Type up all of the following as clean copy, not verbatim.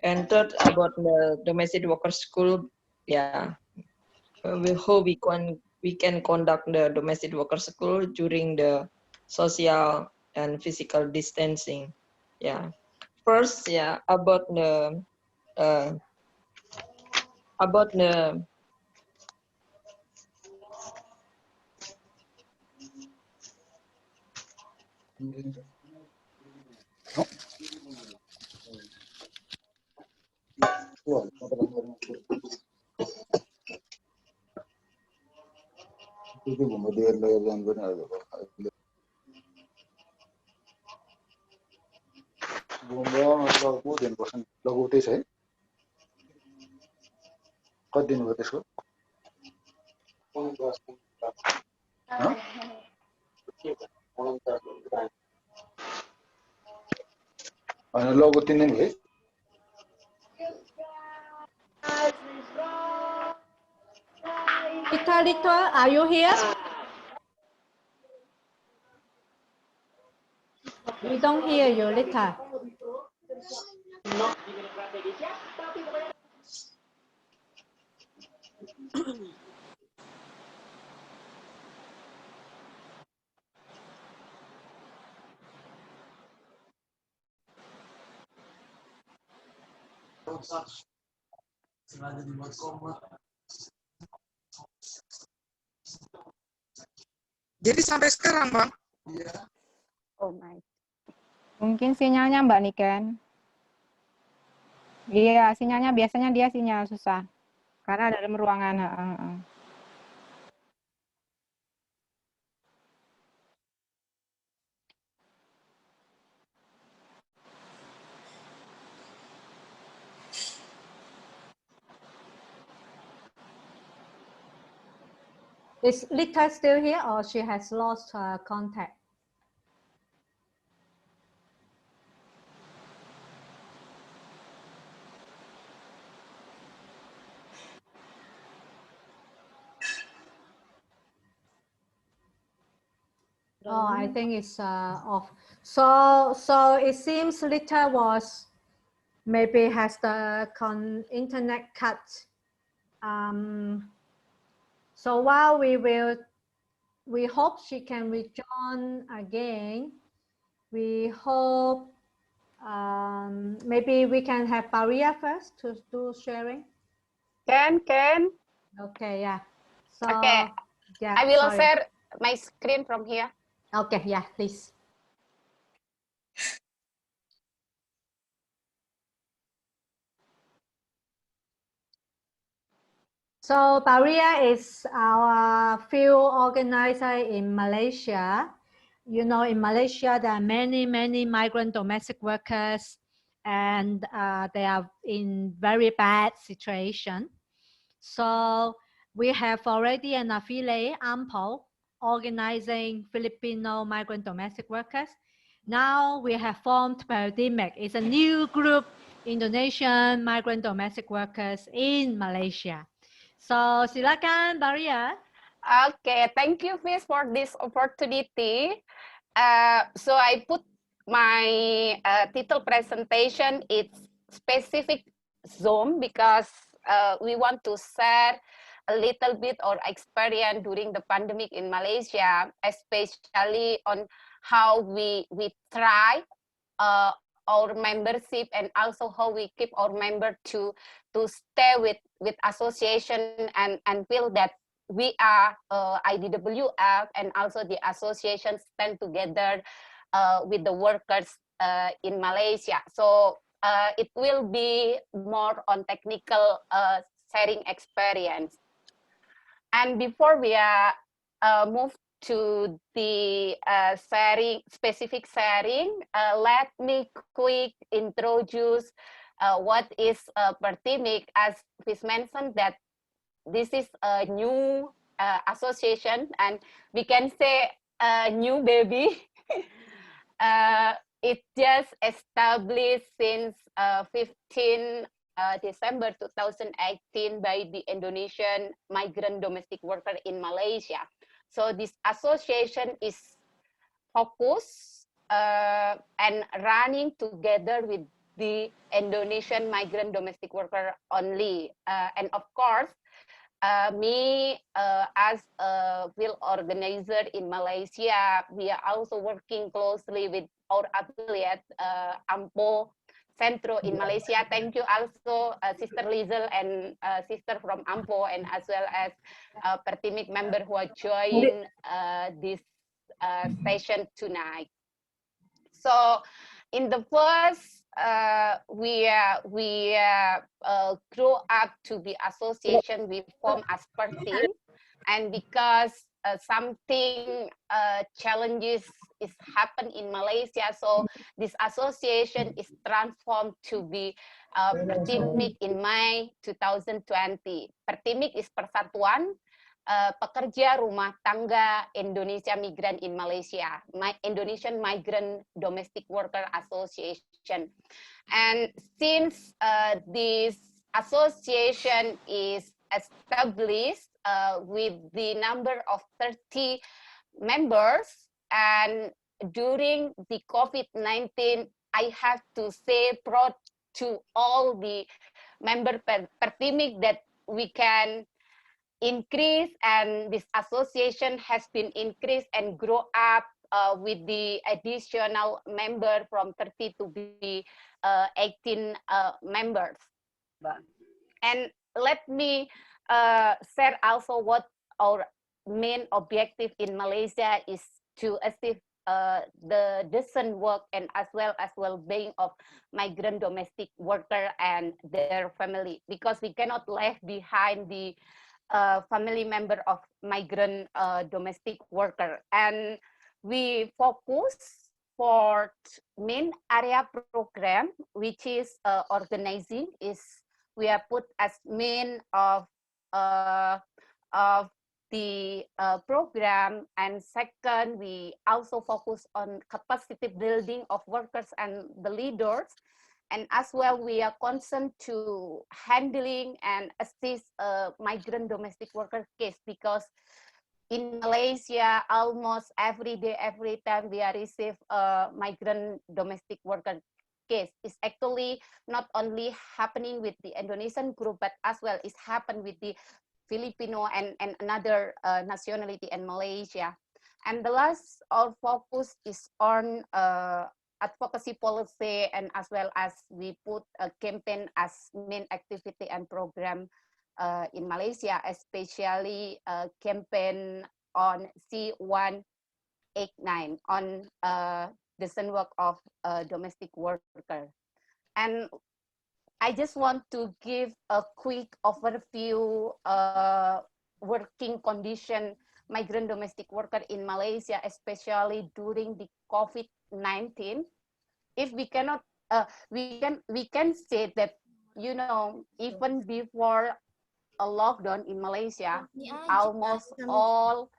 And third, about the domestic worker school, yeah, we hope we can conduct the domestic worker school during the social and physical distancing. Yeah. First, yeah, uh, about the कति दिनुभयो त्यसको होइन लगु 3 दिन भयो Rita, are you here? We don't hear you, Rita. Jadi sampai sekarang, Bang? Oh my. Mungkin sinyalnya Mbak Niken. Iya, sinyalnya biasanya dia sinyal susah. Karena dalam ruangan. Is Lita still here or she has lost her contact? Oh, I think it's off. So it seems Lita was maybe has the internet cut. So while we hope she can rejoin again. We hope maybe we can have Maria first to do sharing. Can. Okay, yeah. So okay, yeah, I will share my screen from here. Okay, yeah, please. So Maria is our field organizer in Malaysia. You know, in Malaysia, there are many migrant domestic workers, and they are in very bad situation. So we have already an affiliate, AMPO, organizing Filipino migrant domestic workers. Now we have formed PERTIMIG. It's a new group, Indonesian migrant domestic workers in Malaysia. So silakan, Maria. Okay, thank you, Fiz, for this opportunity. So I put my title presentation, it's specific Zoom, because we want to share a little bit or experience during the pandemic in Malaysia, especially on how we try our membership, and also how we keep our member to stay with association and feel that we are IDWF, and also the association stand together with the workers in Malaysia. So it will be more on technical sharing experience. And before we move to the specific sharing, let me quick introduce what is PERTIMIG. As we mentioned, that this is a new association, and we can say a new baby. It just established since 15 December 2018 by the Indonesian migrant domestic worker in Malaysia. So this association is focused and running together with the Indonesian migrant domestic worker only. And of course, me as a field organizer in Malaysia, we are also working closely with our affiliate AMPO Centro in Malaysia. Thank you also Sister Lizel and sister from AMPO, and as well as PERTIMIG member who are joining this session tonight. So in the first, we grew up to be association, we form as PERTIM, and because something challenges is happen in Malaysia, so this association is transformed to be PERTIMIG in May 2020. PERTIMIG is Persatuan Pekerja Rumah Tangga Indonesia Migrant in Malaysia, Indonesian Migrant Domestic Worker Association. And since this association is established with the number of 30 members, and during the COVID-19, I have to say proud to all the member PERTIMIG that we can increase, and this association has been increased and grow up with the additional member from 30 to be 18 members. And let me share also what our main objective in Malaysia is to achieve the decent work and as well as well-being of migrant domestic worker and their family, because we cannot leave behind the family member of migrant domestic worker. And we focus for main area program, which is organizing, is we are put as main of the program. And second, we also focus on capacity building of workers and the leaders. And as well, we are concerned to handling and assist migrant domestic worker case, because in Malaysia, almost every day, every time we are receive a migrant domestic worker case. It's actually not only happening with the Indonesian group, but as well it's happened with the Filipino and another nationality in Malaysia. And the last, our focus is on advocacy policy, and as well as we put a campaign as main activity and program in Malaysia, especially a campaign on C189 on decent work of domestic worker. And I just want to give a quick overview working condition migrant domestic worker in Malaysia, especially during the COVID-19. If we cannot, we can say that, you know, even before a lockdown in Malaysia, almost all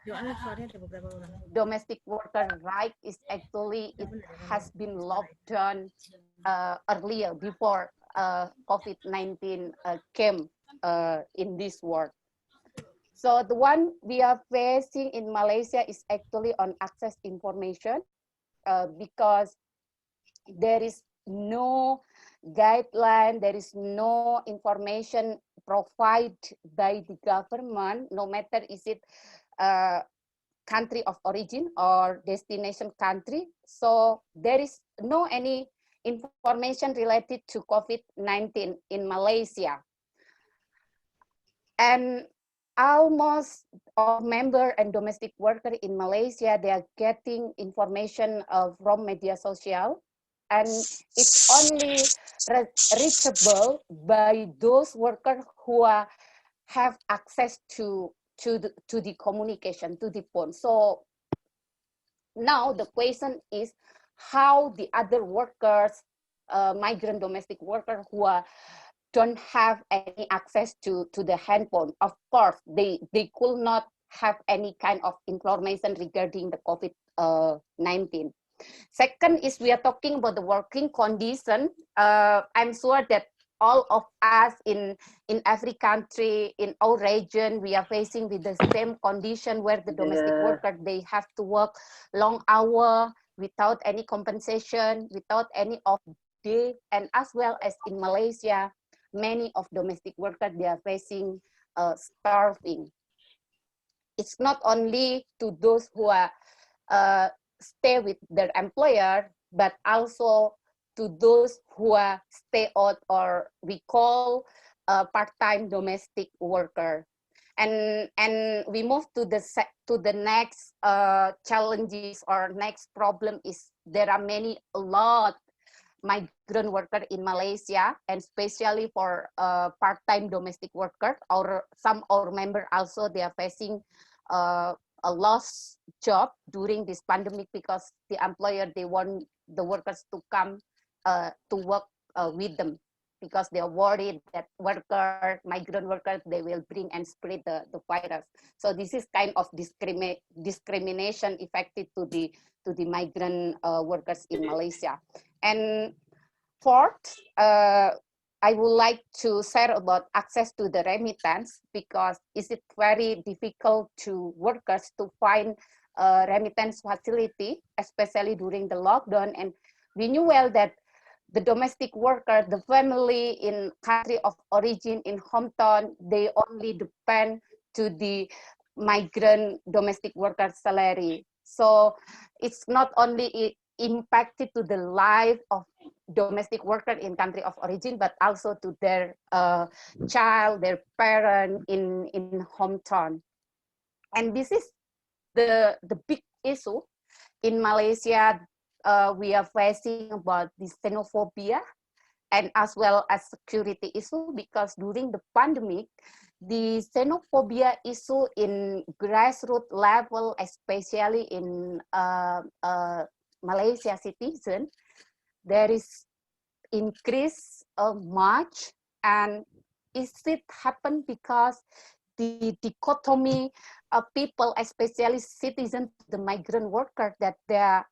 domestic worker right is actually, it has been locked down earlier, before COVID-19 came in this world. So the one we are facing in Malaysia is actually on access information, because there is no guideline, there is no information provided by the government, no matter is it country of origin or destination country. So there is no any information related to COVID-19 in Malaysia. And almost all member and domestic worker in Malaysia, they are getting information from media social, and it's only reachable by those workers who have access to the communication, to the phone. So now the question is how the other workers, migrant domestic workers who don't have any access to the handphone. Of course, they could not have any kind of information regarding the COVID-19. Second is we are talking about the working condition. I'm sure that all of us in every country, in our region, we are facing with the same condition where the domestic worker, they have to work long hour without any compensation, without any off day, and as well as in Malaysia, many of domestic workers, they are facing starving. It's not only to those who are stay with their employer, but also to those who are stay out, or we call part-time domestic worker. And we move to the next challenges, or next problem is there are a lot migrant worker in Malaysia, and especially for part-time domestic worker, or some our member also, they are facing a lost job during this pandemic, because the employer, they want the workers to come to work with them, because they are worried that migrant workers, they will bring and spread the virus. So this is kind of discrimination affected to the migrant workers in Malaysia. And fourth, I would like to share about access to the remittance, because is it very difficult to workers to find a remittance facility, especially during the lockdown. And we knew well that the domestic worker, the family in country of origin, in hometown, they only depend to the migrant domestic worker salary. So it's not only impacted to the life of domestic worker in country of origin, but also to their child, their parent in hometown. And this is the big issue in Malaysia. We are facing about the xenophobia, and as well as security issue, because during the pandemic, the xenophobia issue in grassroots level, especially in Malaysia citizen, there is increase much. And is it happen because the dichotomy of people, especially citizens, the migrant worker, that they're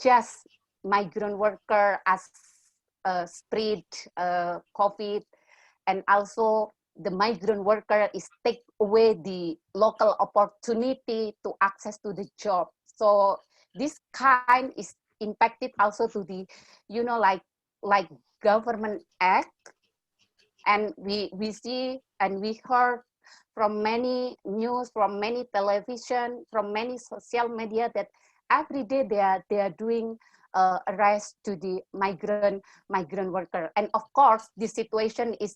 just migrant worker as spread COVID, and also the migrant worker is take away the local opportunity to access to the job. So this kind is impacted also to the, like government act. And we see and we heard from many news, from many television, from many social media, that every day they are doing arrest to the migrant worker. And of course, this situation is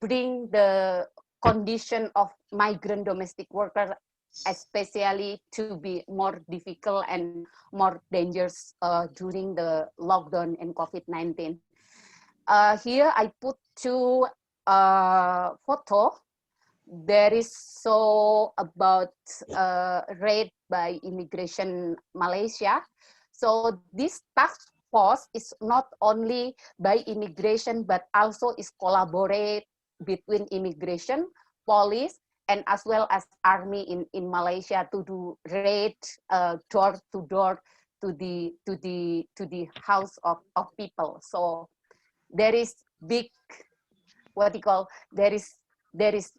bring the condition of migrant domestic worker, especially to be more difficult and more dangerous during the lockdown and COVID-19. Here I put two photo. There is so about raid by immigration Malaysia. So this task force is not only by immigration, but also is collaborate between immigration, police, and as well as army in Malaysia to do raid door to door to the house of people. So there is big, there is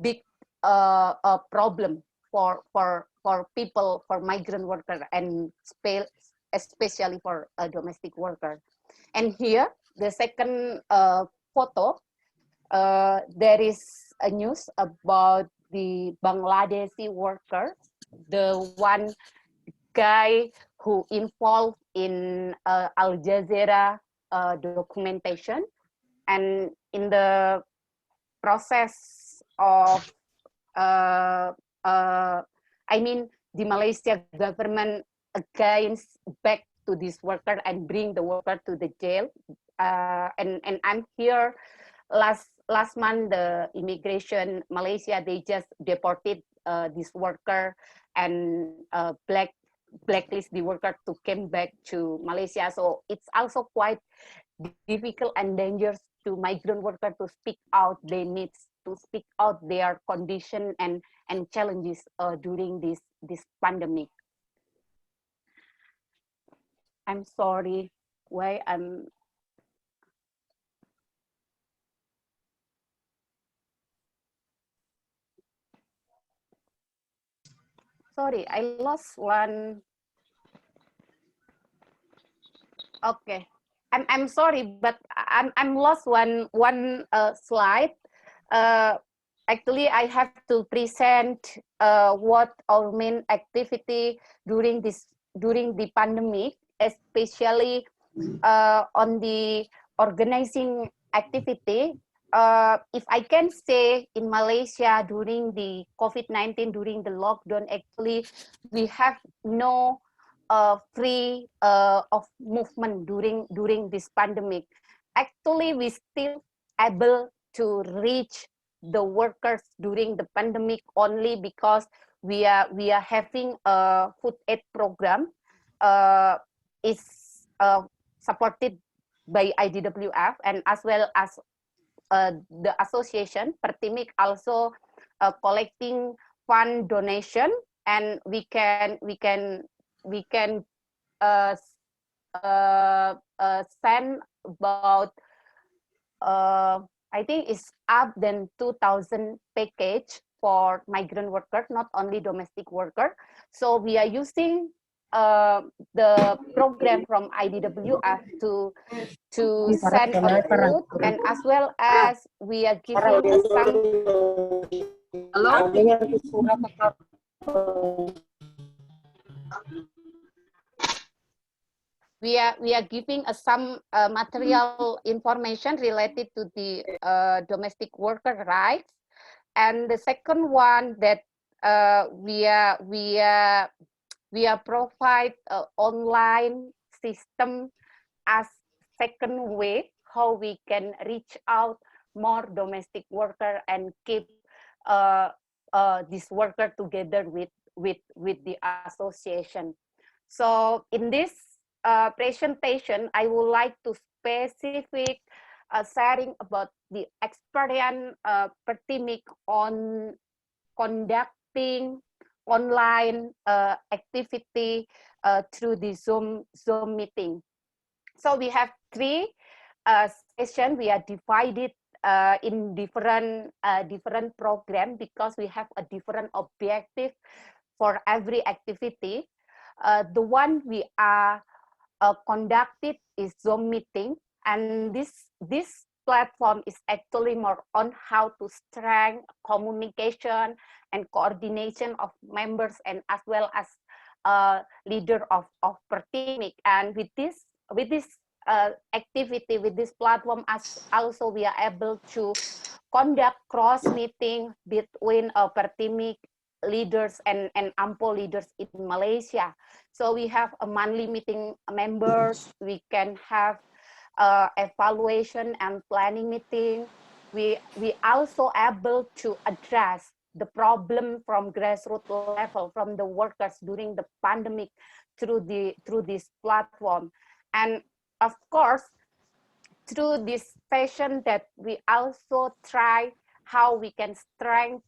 big problem for people, for migrant workers, and especially for a domestic worker. And here, the second photo, there is a news about the Bangladeshi worker, the one guy who involved in Al Jazeera documentation, and in the process of the Malaysia government against back to this worker and bring the worker to the jail. And I'm here last month, the immigration Malaysia, they just deported this worker and blacklist the worker to come back to Malaysia. So it's also quite difficult and dangerous to migrant workers to speak out their needs, to speak out their condition and challenges during this pandemic. I'm sorry, why I'm. Sorry, I lost one. Okay, I'm sorry, but I'm lost one slide. Actually, I have to present what our main activity during the pandemic, especially on the organizing activity. If I can say in Malaysia during the COVID-19, during the lockdown, actually we have no free of movement during this pandemic. Actually, we still able to reach the workers during the pandemic only because we are having a food aid program. Is supported by IDWF and as well as the association PERTIMIG also collecting fund donation, and we can send about I think it's up than 2,000 package for migrant workers, not only domestic worker. So we are using the program from IDWF to send a food, and as well as we are giving some we are giving some material information related to the domestic worker rights. And the second one that we are provide online system as second way how we can reach out more domestic worker and keep this worker together with the association. So in this presentation, I would like to specific sharing about the experience PERTIMIG on conducting online activity through the Zoom meeting. So we have three sessions. We are divided in different program because we have a different objective for every activity. The one we are conducted is Zoom meeting, and this platform is actually more on how to strengthen communication and coordination of members and as well as leader of PERTIMIG. And with this activity, with this platform, as also we are able to conduct cross meeting between PERTIMIG leaders and AMPO leaders in Malaysia. So we have a monthly meeting members. We can have evaluation and planning meeting. We also able to address the problem from grassroots level from the workers during the pandemic through this platform. And of course, through this session that we also try how we can strengthen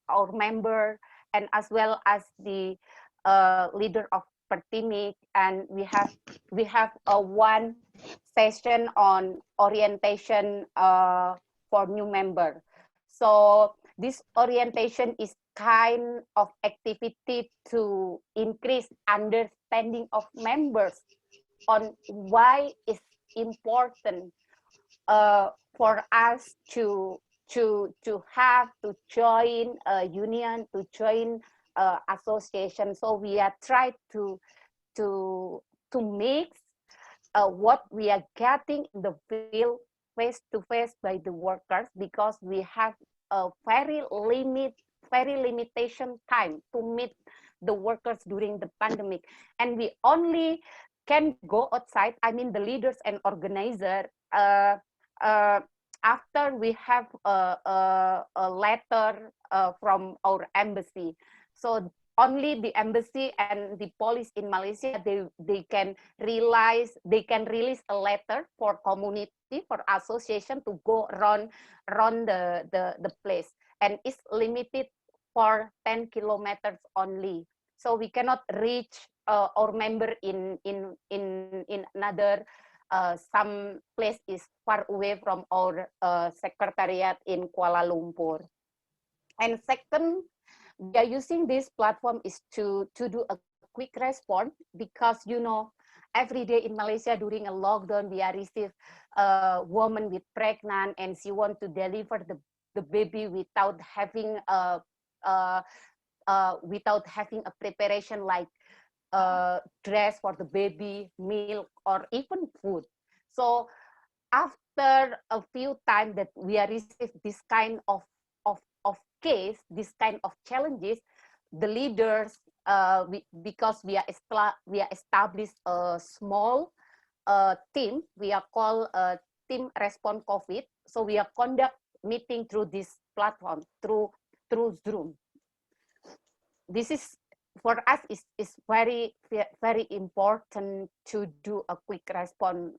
our member and as well as the leader of PERTIMIG, and we have a one session on orientation for new member. So this orientation is kind of activity to increase understanding of members on why it's important for us to have to join a union, to join association. So we are trying to mix what we are getting in the field face to face by the workers, because we have a very limitation time to meet the workers during the pandemic, and we only can go outside, I mean the leaders and organizer, after we have a letter from our embassy. So only the embassy and the police in Malaysia, they can release a letter for community, for association to go around the place, and it's limited for 10 kilometers only. So we cannot reach our member in another some place is far away from our secretariat in Kuala Lumpur. And second, we are using this platform is to do a quick response, because every day in Malaysia during a lockdown we are receive a woman with pregnant and she want to deliver the baby without having a preparation like dress for the baby, milk, or even food. So after a few times that we are receive this kind of case, this kind of challenges, the leaders, because we are established a small team, we are called Team Respond COVID. So we are conduct meeting through this platform, through Zoom. This is for us is very important to do a quick response,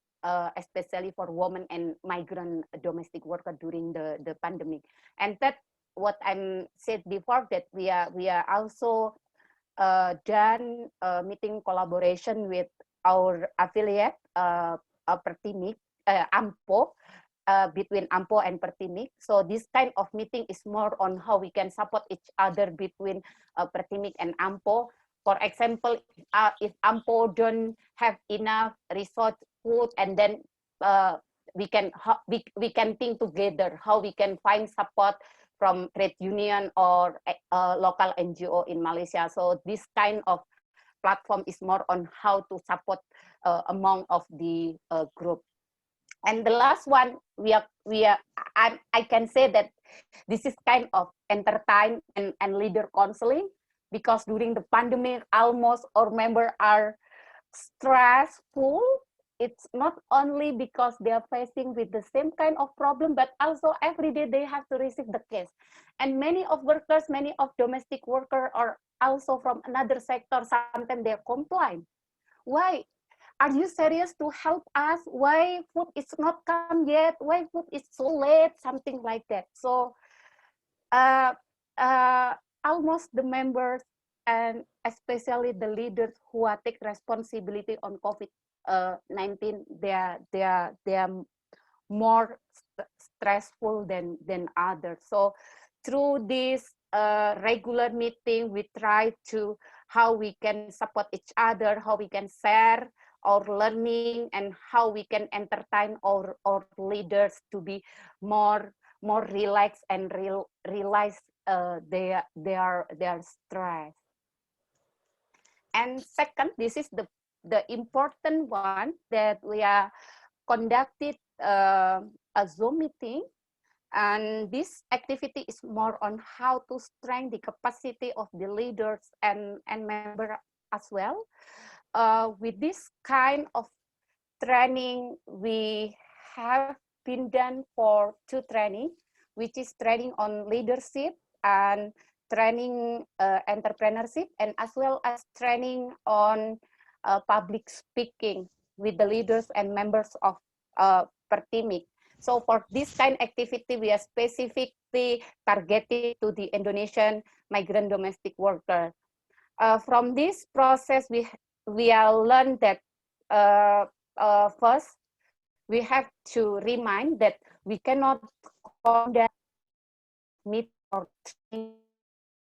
especially for women and migrant domestic workers during the pandemic. And that what I said before, that we are also done meeting collaboration with our affiliate PERTIMIG, AMPO, between AMPO and PERTIMIG. So this kind of meeting is more on how we can support each other between PERTIMIG and AMPO. For example, if AMPO don't have enough resource food, and then we can think together how we can find support from trade union or local NGO in Malaysia. So this kind of platform is more on how to support among of the group. And the last one, I can say that this is kind of entertain and leader counseling, because during the pandemic, almost our members are stressful. It's not only because they are facing with the same kind of problem, but also every day they have to receive the case. And many of workers, many of domestic workers are also from another sector. Sometimes they complain. Why? Are you serious to help us? Why food is not come yet? Why food is so late? Something like that. So almost the members, and especially the leaders who are take responsibility on COVID-19, they are more stressful than others. So through this regular meeting, we try to how we can support each other, how we can share our learning, and how we can entertain our leaders to be more relaxed and realize their stress. And second, this is the important one, that we are conducted a Zoom meeting, and this activity is more on how to strengthen the capacity of the leaders and members as well. With this kind of training, we have been done for 2 training, which is training on leadership and training entrepreneurship, and as well as training on public speaking with the leaders and members of PERTIMIG. So for this kind of activity, we are specifically targeted to the Indonesian migrant domestic worker. From this process, we are learned that first, we have to remind that we cannot conduct meet or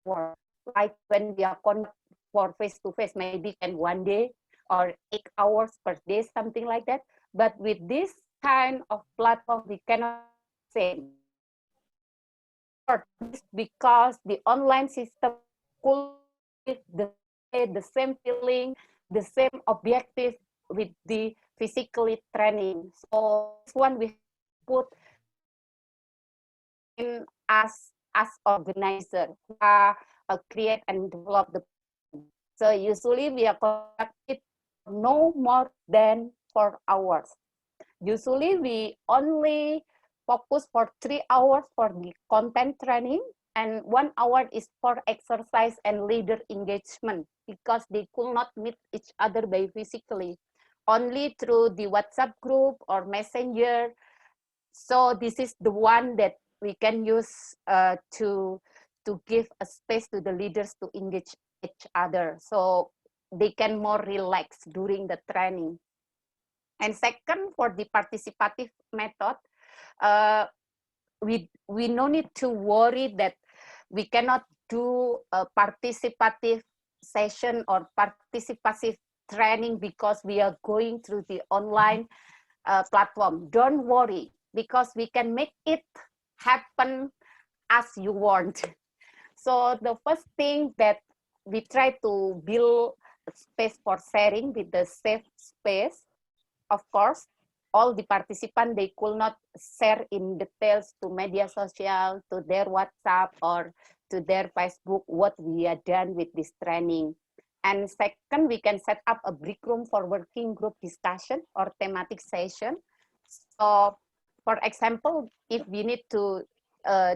work like when we are conduct for face-to-face, maybe in 1 day or 8 hours per day, something like that. But with this kind of platform, we cannot say, because the online system could the same feeling, the same objective with the physically training. So this one we put in as organizer, create and develop the. So usually we are conducted no more than 4 hours. Usually we only focus for 3 hours for the content training, and 1 hour is for exercise and leader engagement, because they could not meet each other by physically, only through the WhatsApp group or Messenger. So this is the one that we can use to give a space to the leaders to engage each other, so they can more relax during the training. And second, for the participative method, we no need to worry that we cannot do a participative session or participative training because we are going through the online platform. Don't worry, because we can make it happen as you want. So the first thing that we try to build a space for sharing with the safe space. Of course, all the participants, they could not share in details to media social, to their WhatsApp or to their Facebook what we are done with this training. And second, we can set up a break room for working group discussion or thematic session. So for example, if we need to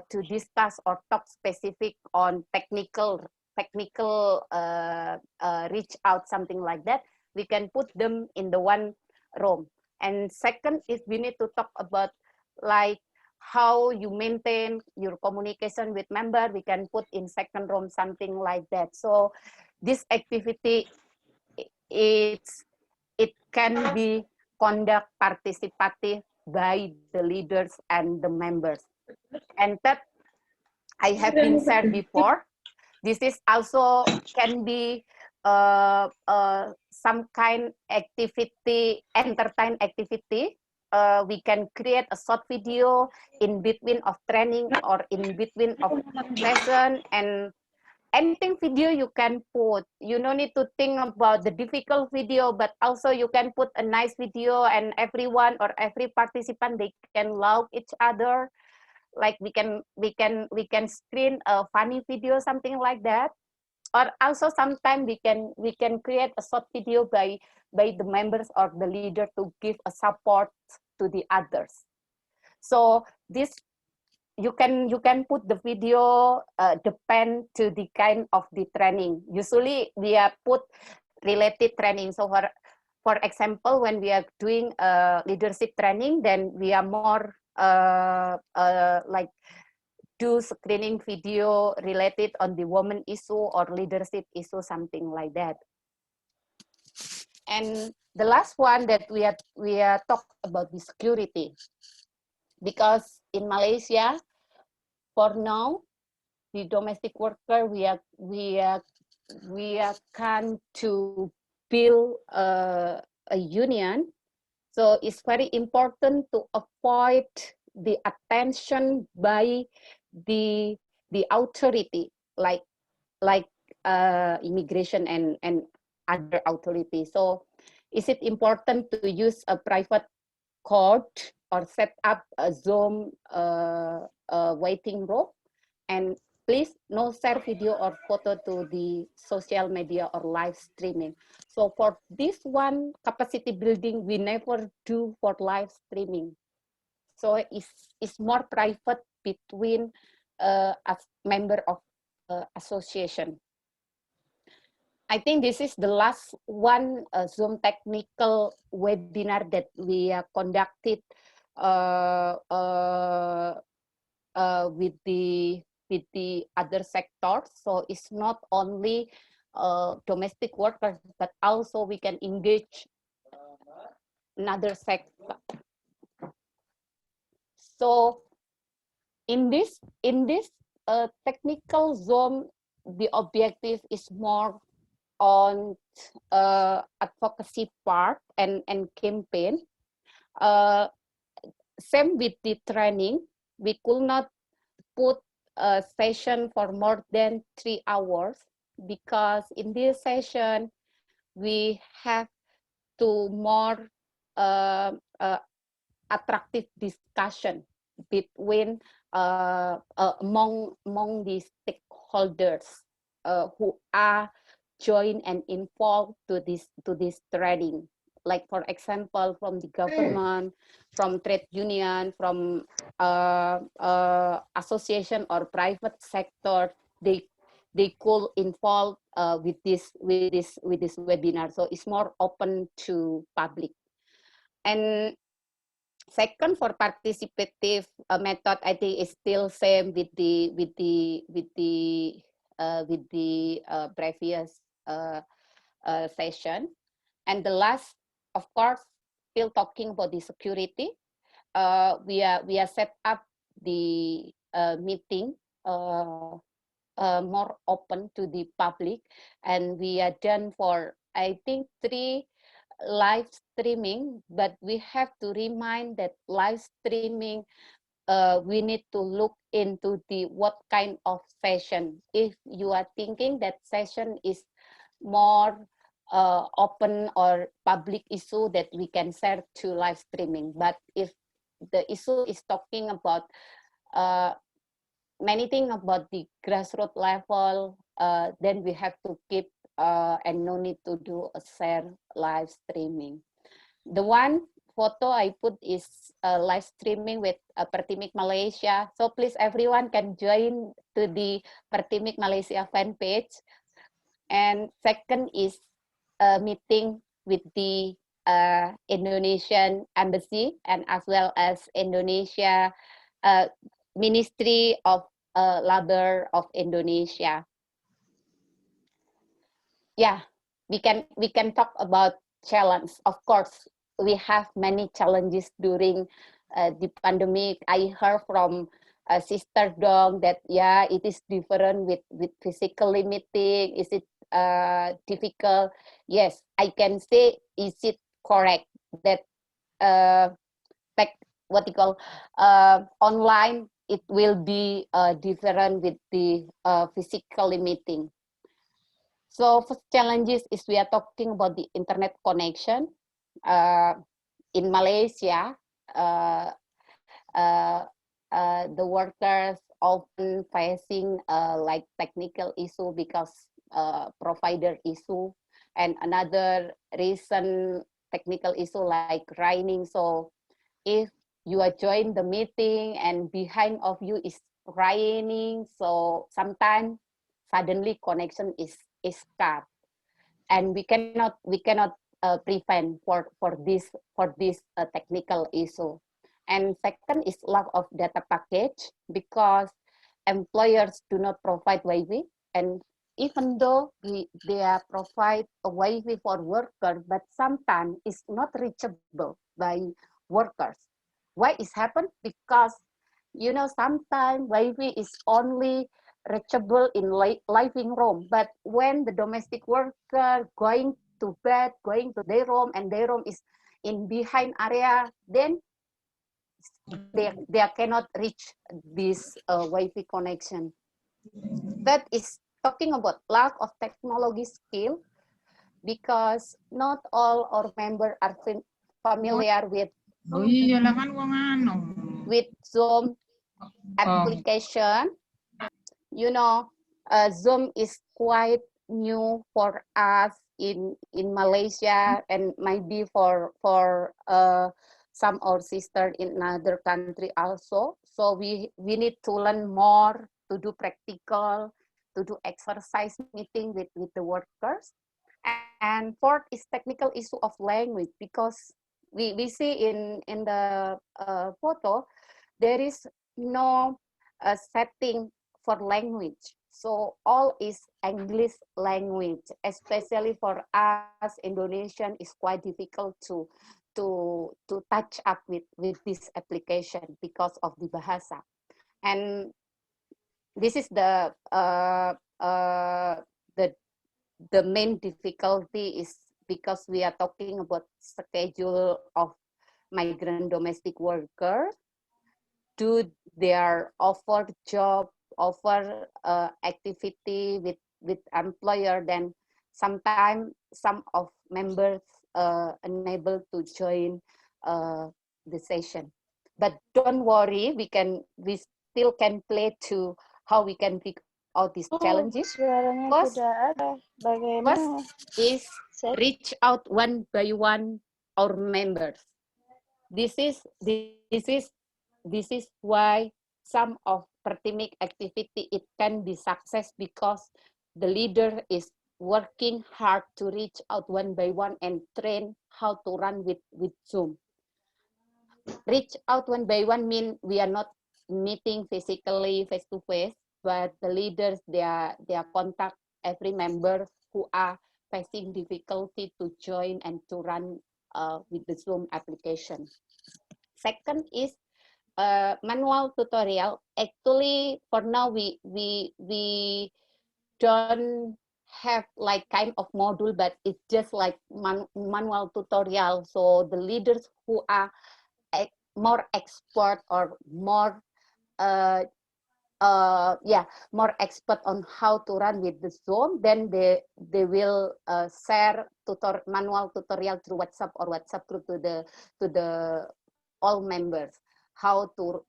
discuss or talk specific on technical reach out, something like that, we can put them in the one room. And second, if we need to talk about like how you maintain your communication with member, we can put in second room, something like that. So this activity, it can be conduct participative by the leaders and the members. And that I have been said before, this is also can be some kind activity, entertain activity. We can create a short video in between of training or in between of session, and anything video you can put. You don't need to think about the difficult video, but also you can put a nice video and everyone or every participant, they can love each other. Like we can screen a funny video, something like that. Or also sometimes we can create a short video by the members or the leader to give a support to the others. So this you can put the video depend to the kind of the training. Usually we are put related training. So for example, when we are doing leadership training, then we are more like do screening video related on the woman issue or leadership issue, something like that. And the last one that we are talk about the security, because in Malaysia, for now, the domestic worker we are can to build a union. So it's very important to avoid the attention by the authority, like immigration and other authorities. So is it important to use a private code or set up a Zoom waiting room? And please no share video or photo to the social media or live streaming. So for this one, capacity building, we never do for live streaming. So it's more private between a member of association. I think this is the last one Zoom technical webinar that we conducted with the other sectors. So it's not only domestic workers, but also we can engage another sector. So in this technical Zoom, the objective is more on advocacy part and campaign. Same with the training, we could not put a session for more than 3 hours, because in this session we have to more attractive discussion between among the stakeholders who are joined and involved to this training. Like for example, from the government, from trade union, from association or private sector, they could involve with this webinar. So it's more open to public. And second, for participative method, I think is still same with the previous session. And the last, of course, still talking about the security. We are set up the meeting more open to the public, and we are done for, I think, 3 live streaming, but we have to remind that live streaming, we need to look into the what kind of session. If you are thinking that session is more open or public issue, that we can share to live streaming. But if the issue is talking about many things about the grassroots level, then we have to keep and no need to do a share live streaming. The one photo I put is live streaming with PERTIMIG Malaysia. So please, everyone can join to the PERTIMIG Malaysia fan page. And second is a meeting with the Indonesian embassy, and as well as Indonesia Ministry of Labor of Indonesia. Yeah, we can talk about challenge. Of course, we have many challenges during the pandemic. I heard from Sister Dong that yeah, it is different with physical limiting. Is it difficult? Yes, I can say, is it correct that what you call online, it will be different with the physical limiting. So first challenges is we are talking about the internet connection. In Malaysia, the workers often facing like technical issue because provider issue, and another reason technical issue like raining. So if you are join the meeting and behind of you is raining, so sometimes suddenly connection is cut, and we cannot prevent for this technical issue. And second is lack of data package, because employers do not provide Wi-Fi, and even though they are provide a Wi-Fi for workers, but sometimes it's not reachable by workers. Why is happen? Because you know, sometimes Wi-Fi is only reachable in living room, but when the domestic worker going to bed, going to their room, and their room is in behind area, then they cannot reach this Wi-Fi connection. That is talking about lack of technology skill, because not all our members are familiar with Oh iya lah kan wong anu. with Zoom application. You know, Zoom is quite new for us in Malaysia, and maybe for some our sister in another country also. So we need to learn more, to do practical, to do exercise meeting with the workers. And fourth is technical issue of language, because we see in the photo, there is no setting for language. So all is English language, especially for us Indonesian, is quite difficult to touch up with this application because of the bahasa. And this is the main difficulty, is because we are talking about schedule of migrant domestic workers, do their offer job, offer activity with employer, then sometimes some of members unable to join the session. But don't worry, we still can play to how we can pick out these challenges. Suaranya First, tidak ada. Bagaimana? is reach out one by one our members. This is why some of PERTIMIG activity, it can be success, because the leader is working hard to reach out one by one and train how to run with Zoom. Reach out one by one mean we are not meeting physically face to face, but the leaders, they are contact every member who are facing difficulty to join and to run with the Zoom application. Second is manual tutorial. Actually, for now we don't have like kind of module, but it's just like manual tutorial. So the leaders who are more expert or more more expert on how to run with the Zoom, then they will share manual tutorial through WhatsApp or WhatsApp group to the all members, how to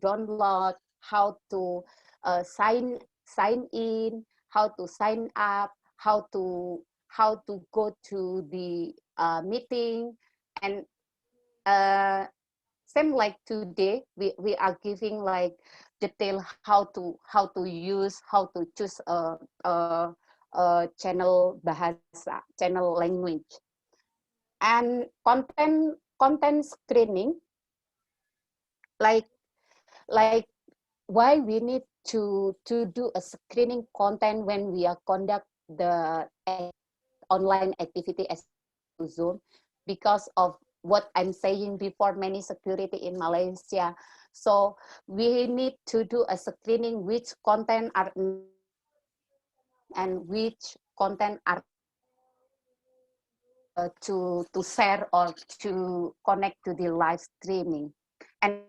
download, how to sign in, how to sign up, how to go to the meeting, and same like today we are giving like detail how to use, how to choose a channel bahasa, channel language, and content screening, like why we need to do a screening content when we are conduct the online activity as Zoom, because of what I'm saying before, many security in Malaysia. So we need to do a screening which content are and which content are to share or to connect to the live streaming. And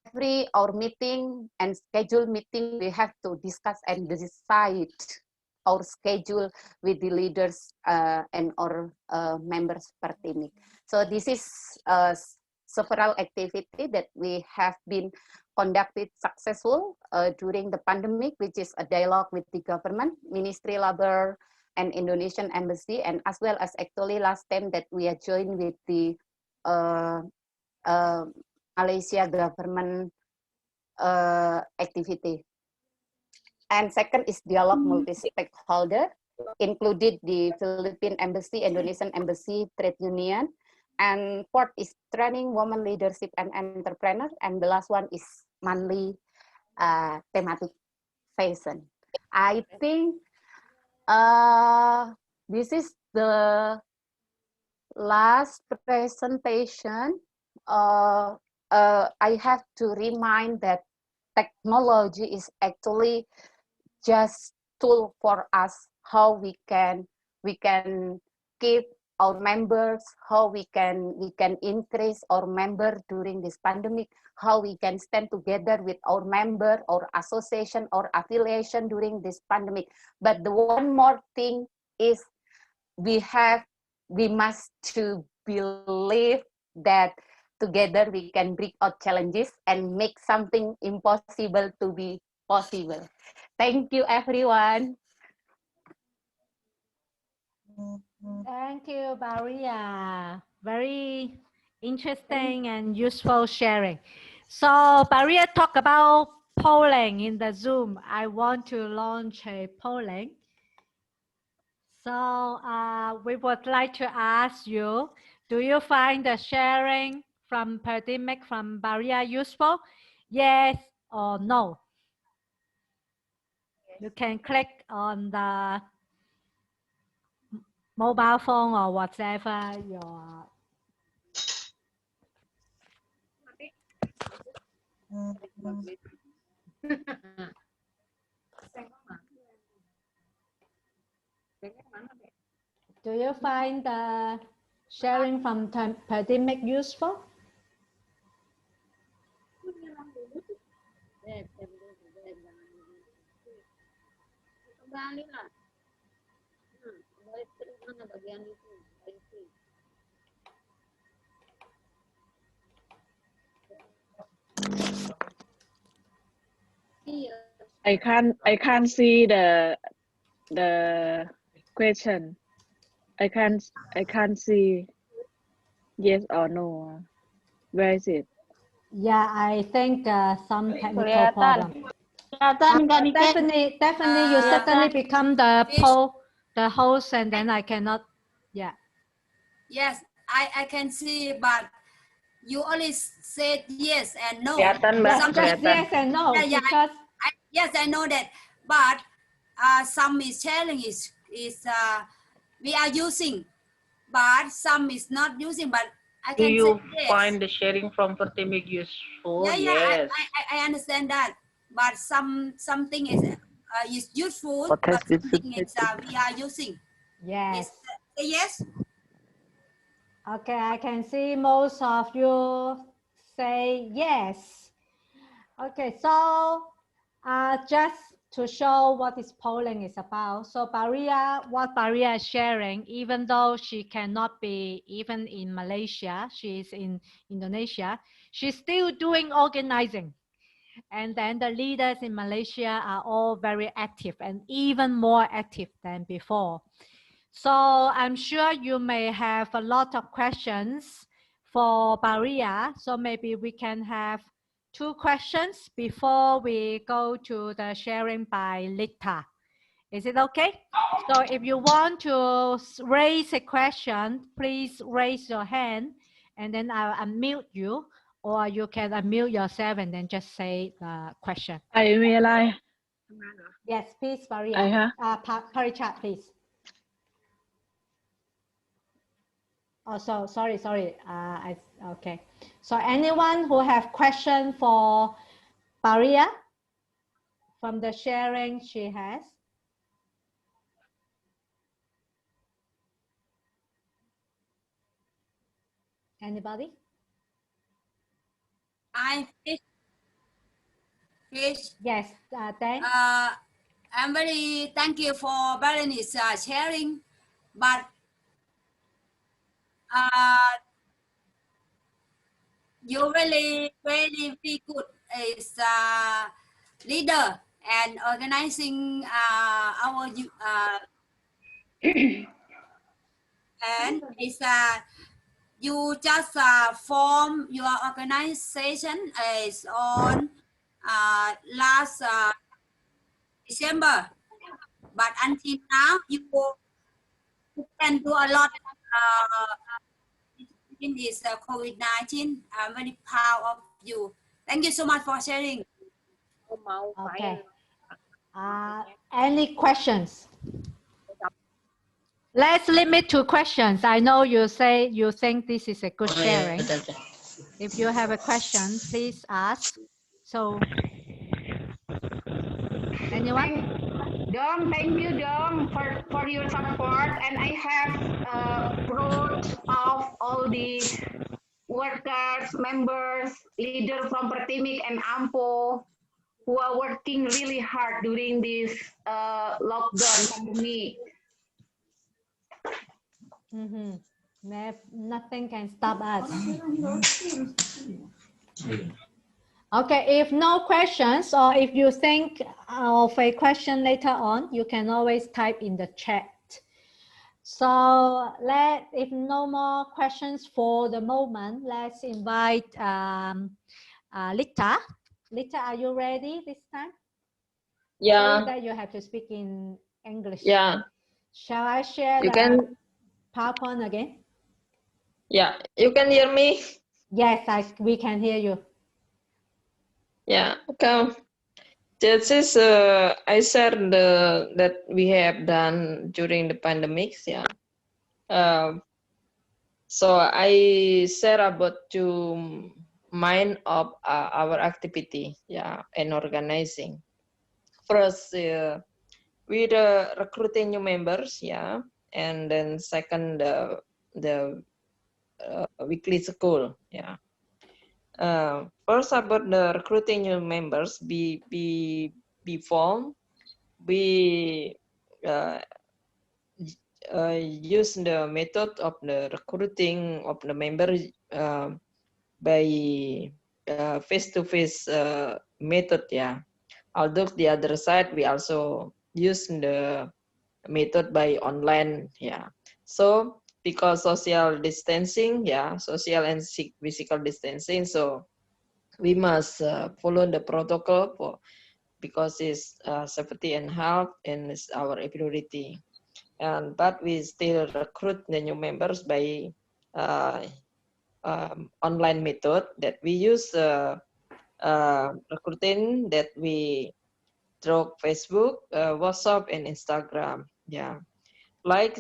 every our meeting and schedule meeting, we have to discuss and decide our schedule with the leaders and our members PERTIMIG. So this is several activity that we have been conducted successful during the pandemic, which is a dialogue with the government, Ministry Labor, and Indonesian Embassy, and as well as actually last time that we are joined with the Malaysia government activity. And second is dialogue multi-stakeholder, included the Philippine Embassy, Indonesian Embassy, trade union. And fourth is training women leadership and entrepreneur. And the last one is monthly thematic session. I think this is the last presentation. I have to remind that technology is actually just tool for us, how we can keep our members, how we can increase our member during this pandemic, how we can stand together with our member or association or affiliation during this pandemic. But the one more thing is we must to believe that together we can break out challenges and make something impossible to be possible. Thank you, everyone. Thank you, Baria. Very interesting and useful sharing. So Baria talked about polling in the Zoom. I want to launch a polling. So we would like to ask you, do you find the sharing from PERTIMIG from Baria useful? Yes or no? You can click on the mobile phone or whatever your Do you find the sharing from PERTIMIG useful? I can't see the question. I can't see yes or no. Where is it? Yeah, I think some technical problem. Definitely, you suddenly become the host, and then I cannot. Yeah. Yes, I can see, but you only said yes and no. Yes, yes and no. Yeah, because yes, I know that, but some is sharing is we are using, but some is not using. But I Do can say you yes. find the sharing from PERTIMIG useful? Yeah, Yes. I understand that. But something is useful, What has but been something is submitted? we are using. Yes. Say yes. Okay, I can see most of you say yes. Okay, so just to show what this polling is about. So what Paria is sharing, even though she cannot be even in Malaysia, she is in Indonesia, she's still doing organizing. And then the leaders in Malaysia are all very active and even more active than before. So I'm sure you may have a lot of questions for Paria. So maybe we can have 2 questions before we go to the sharing by Lita. Is it okay? So if you want to raise a question, please raise your hand and then I'll unmute you, or you can unmute yourself and then just say the question. I realize. Yes, please, Paria. Parichat, please. Oh, so sorry. Okay. So anyone who have question for Paria from the sharing she has? Anybody? Fish. Yes, thanks. I'm very thank you for Berenice sharing, but you really very good as leader and organizing our and is you just form your organization is on last December, but until now you can do a lot in this COVID-19. I'm very proud of you. Thank you so much for sharing. Okay. Any questions? Let's limit to questions. I know you say you think this is a good sharing. If you have a question, please ask. So, anyone? Dom, thank you, Dom, for your support. And I have brought of all the workers, members, leaders from PERTIMIG and AMPO who are working really hard during this lockdown pandemic. Nothing can stop us. Okay, if no questions, or if you think of a question later on, you can always type in the chat. So if no more questions for the moment, let's invite Lita. Lita, are you ready this time? Yeah. Sorry that you have to speak in English. Yeah. Shall I share You the can. PowerPoint again? Yeah, you can hear me. Yes, we can hear you. Yeah. Okay. This is I shared that we have done during the pandemics. Yeah. So I share about 2 mind of our activity. Yeah, and organizing. First, we recruiting new members. Yeah, and then second, the weekly school. Yeah. First about the recruiting new members, before we use the method of the recruiting of the members by face-to-face method. Yeah. Although the other side we also use the method by online. Yeah. So because social distancing, yeah, social and physical distancing, so we must follow the protocol because it's safety and health and it's our priority. But we still recruit the new members by online method that we use recruiting that we through Facebook, WhatsApp, and Instagram. Yeah, like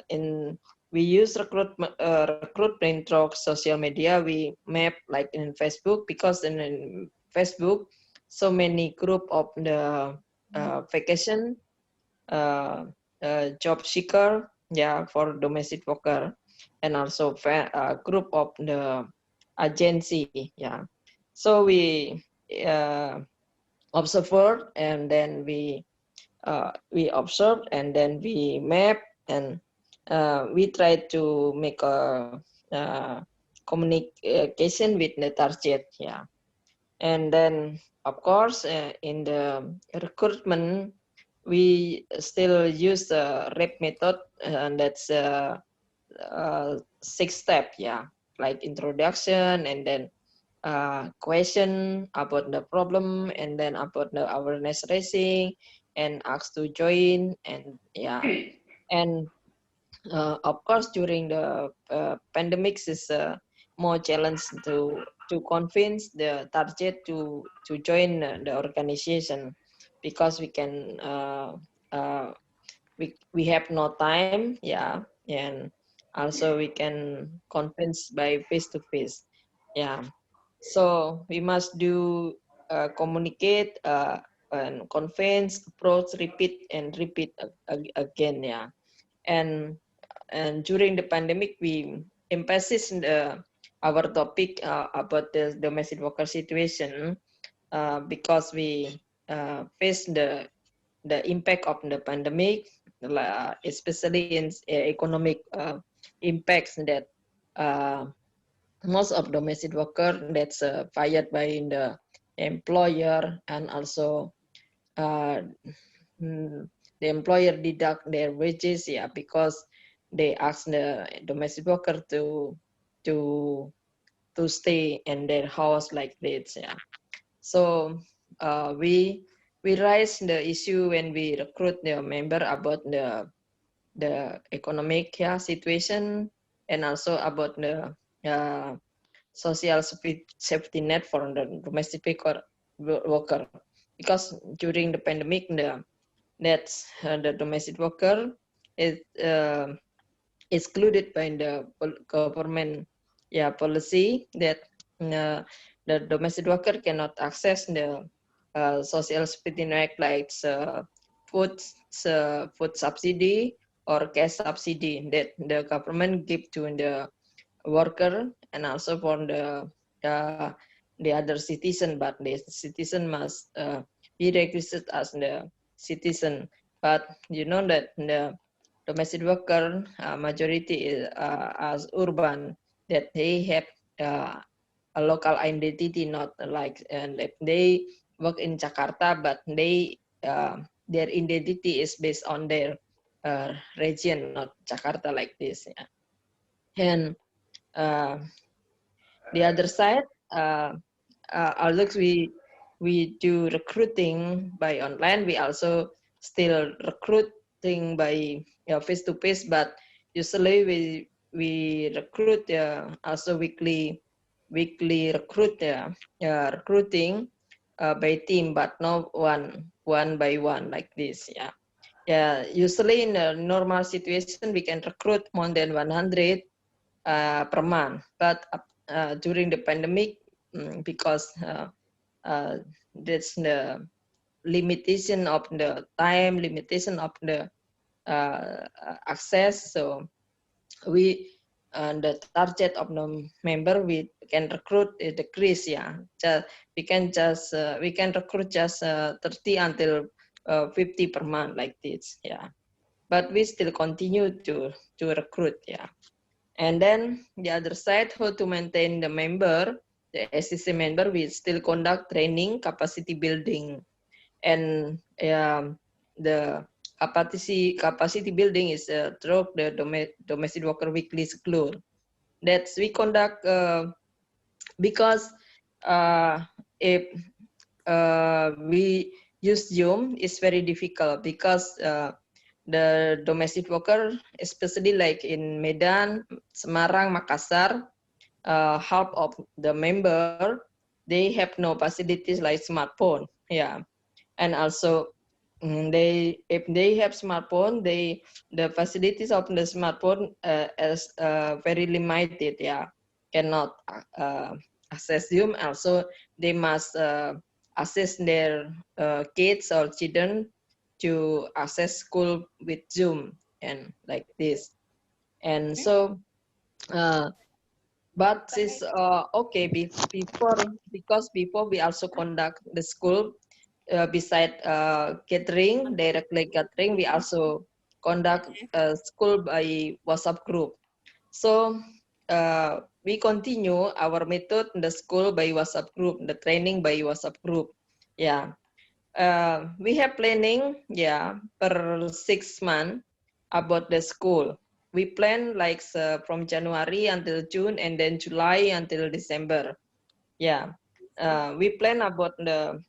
in we use recruitment through social media. We map like in Facebook, because in Facebook, so many group of the vacation, job seeker, yeah, for domestic worker, and also group of the agency, yeah. So we observe, and then we observe, and then we map, and we try to make a communication with the target, yeah. And then of course in the recruitment we still use the REP method, and that's 6 step, yeah, like introduction, and then question about the problem, and then about the awareness raising, and ask to join, and yeah. And of course during the pandemics is more challenge to convince the target to join the organization, because we can we have no time, yeah. And also we can convince by face to face, yeah. So we must do communicate and convince, approach, repeat, and repeat again, yeah. And during the pandemic, we emphasize our topic about the domestic worker situation, because we face the impact of the pandemic, especially in economic impacts, that most of domestic worker that's fired by the employer, and also the employer deduct their wages, yeah, because they ask the domestic worker to stay in their house like this, yeah. So we raise the issue when we recruit the member about the economic, yeah, situation, and also about the social safety net for the domestic worker, because during the pandemic the domestic worker is excluded by the government, yeah, policy, that the domestic worker cannot access the social safety net, like food subsidy or cash subsidy that the government give to the worker, and also for the other citizen, but the citizen must be registered as the citizen. But you know that the domestic worker majority is as urban, that they have a local identity, not like, and if they work in Jakarta, but they their identity is based on their region, not Jakarta, like this, yeah. And the other side, although we do recruiting by online, we also still recruiting by face to face, but usually we recruit also weekly recruit recruiting by team, but not one by one, like this, yeah. Yeah, usually in a normal situation we can recruit more than 100 per month, but during the pandemic, because that's the limitation of the time, limitation of the access, so we the target of the member we can recruit decrease, yeah. We can recruit just 30 until 50 per month, like this, yeah. But we still continue to recruit, yeah. And then the other side, how to maintain the member, the SCC member, we still conduct training, capacity building, and the capacity building is through the domestic worker weekly school. That's we conduct because if we use Zoom, it's very difficult, because the domestic worker, especially like in Medan, Semarang, Makassar, half of the member, they have no facilities like smartphone, yeah. And also if they have smartphone, the facilities of the smartphone is very limited. Yeah, cannot access Zoom. Also, they must assess their kids or children to access school with Zoom and like this. And so, but it's okay because before we also conduct the school beside catering, directly catering, we also conduct school by WhatsApp group. So we continue our method in the school by WhatsApp group, the training by WhatsApp group. Yeah, we have planning, yeah, per 6 months about the school. We plan like from January until June and then July until December. Yeah, we plan about the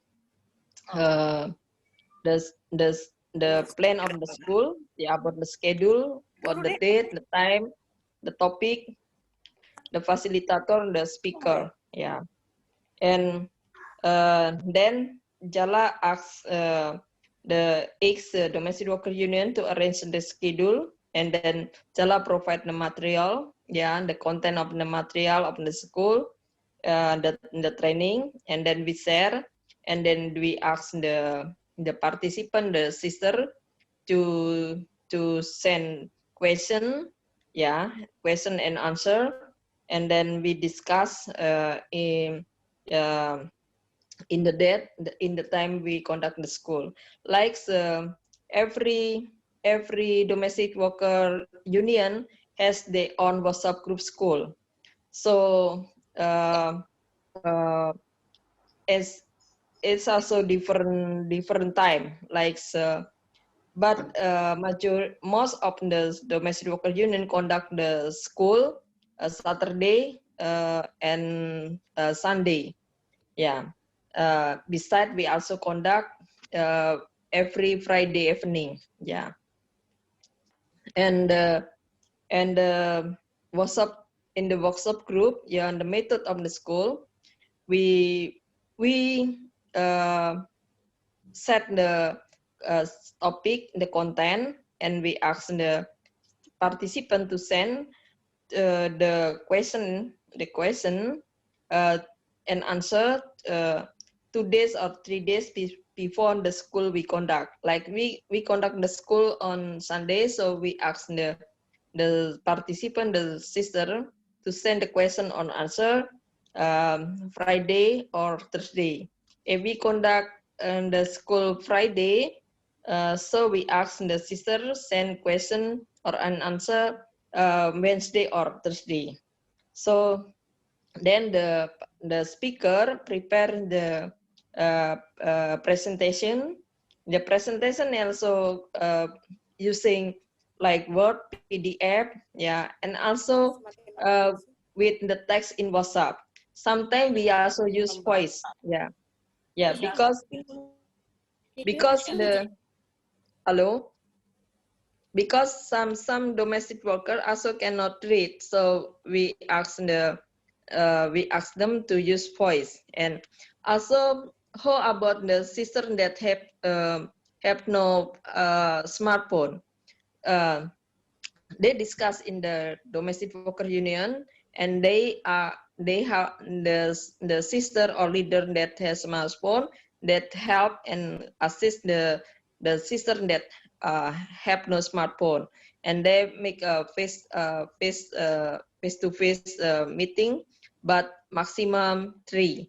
the plan of the school, yeah, about the schedule, what the date, the time, the topic, the facilitator, the speaker, yeah. And then Jala asks the domestic worker union to arrange the schedule, and then Jala provide the material, yeah, the content of the material of the school, the training, and then we share, and then we ask the participant, the sister, to send question, yeah, question and answer, and then we discuss in the time we conduct the school. Like every domestic worker union has their own WhatsApp group school. So it's also different time. Like but most of the domestic worker union conduct the school Saturday and Sunday. Yeah. Besides, we also conduct every Friday evening. Yeah. And WhatsApp, in the WhatsApp group, yeah, and the method of the school, we set the topic, the content, and we ask the participant to send the question and answer 2 days or 3 days before the school we conduct. Like we conduct the school on Sunday, so we ask the participant, the sister, to send the question on answer Friday or Thursday. If we conduct the school Friday, so we ask the sister send question or an answer Wednesday or Thursday. So then the speaker prepare the presentation. The presentation also using like Word, PDF, yeah, and also with the text in WhatsApp. Sometimes we also use voice, yeah, because the hello. Because some domestic worker also cannot read, so we ask them to use voice. And also, how about the sister that have no smartphone? They discuss in the domestic worker union, and they have the sister or leader that has smartphone that help and assist the sister that have no smartphone, and they make a face-to-face meeting, but maximum 3.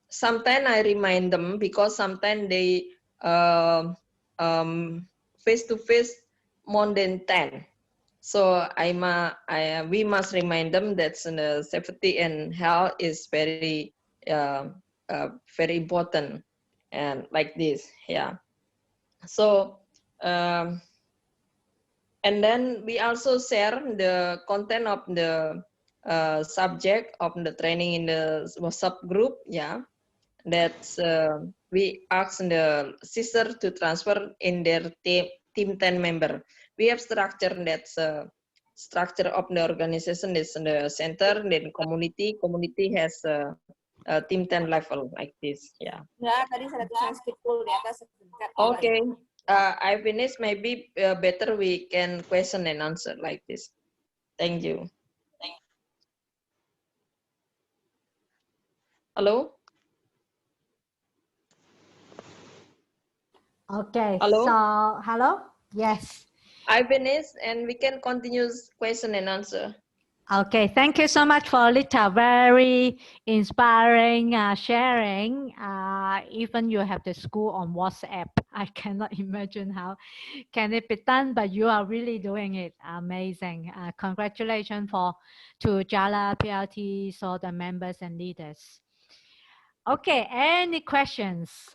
Sometimes I remind them because sometimes they face-to-face more than 10. So we must remind them that safety and health is very important, and like this, yeah. So and then we also share the content of the subject of the training in the WhatsApp group, yeah. That's we ask the sister to transfer in their team 10 member. We have structure, that's structure of the organization is in the center, then community has Team 10 level like this. Yeah. Enggak, tadi saya tulisan skip full di atas singkat. Okay. I finished. Maybe better we can question and answer like this. Thank you. Hello. Okay. Hello? So hello. Yes. I finished, and we can continue question and answer. Okay, thank you so much for Lita. Very inspiring sharing. Even you have the school on WhatsApp. I cannot imagine how can it be done, but you are really doing it. Amazing. Congratulations to Jala, PLT, all the members and leaders. Okay, any questions?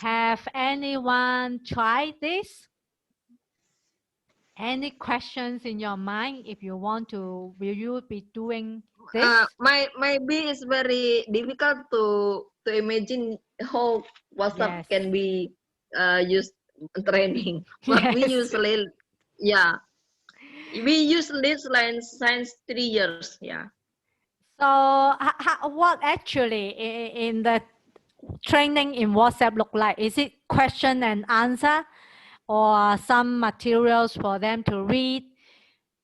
Have anyone tried this? Any questions in your mind? If you want to, will you be doing this? Maybe it's very difficult to imagine how WhatsApp Yes. can be used in training, but we Yes. usually, yeah, we use this line since 3 years. Yeah. So what actually in the training in WhatsApp look like? Is it question and answer or some materials for them to read?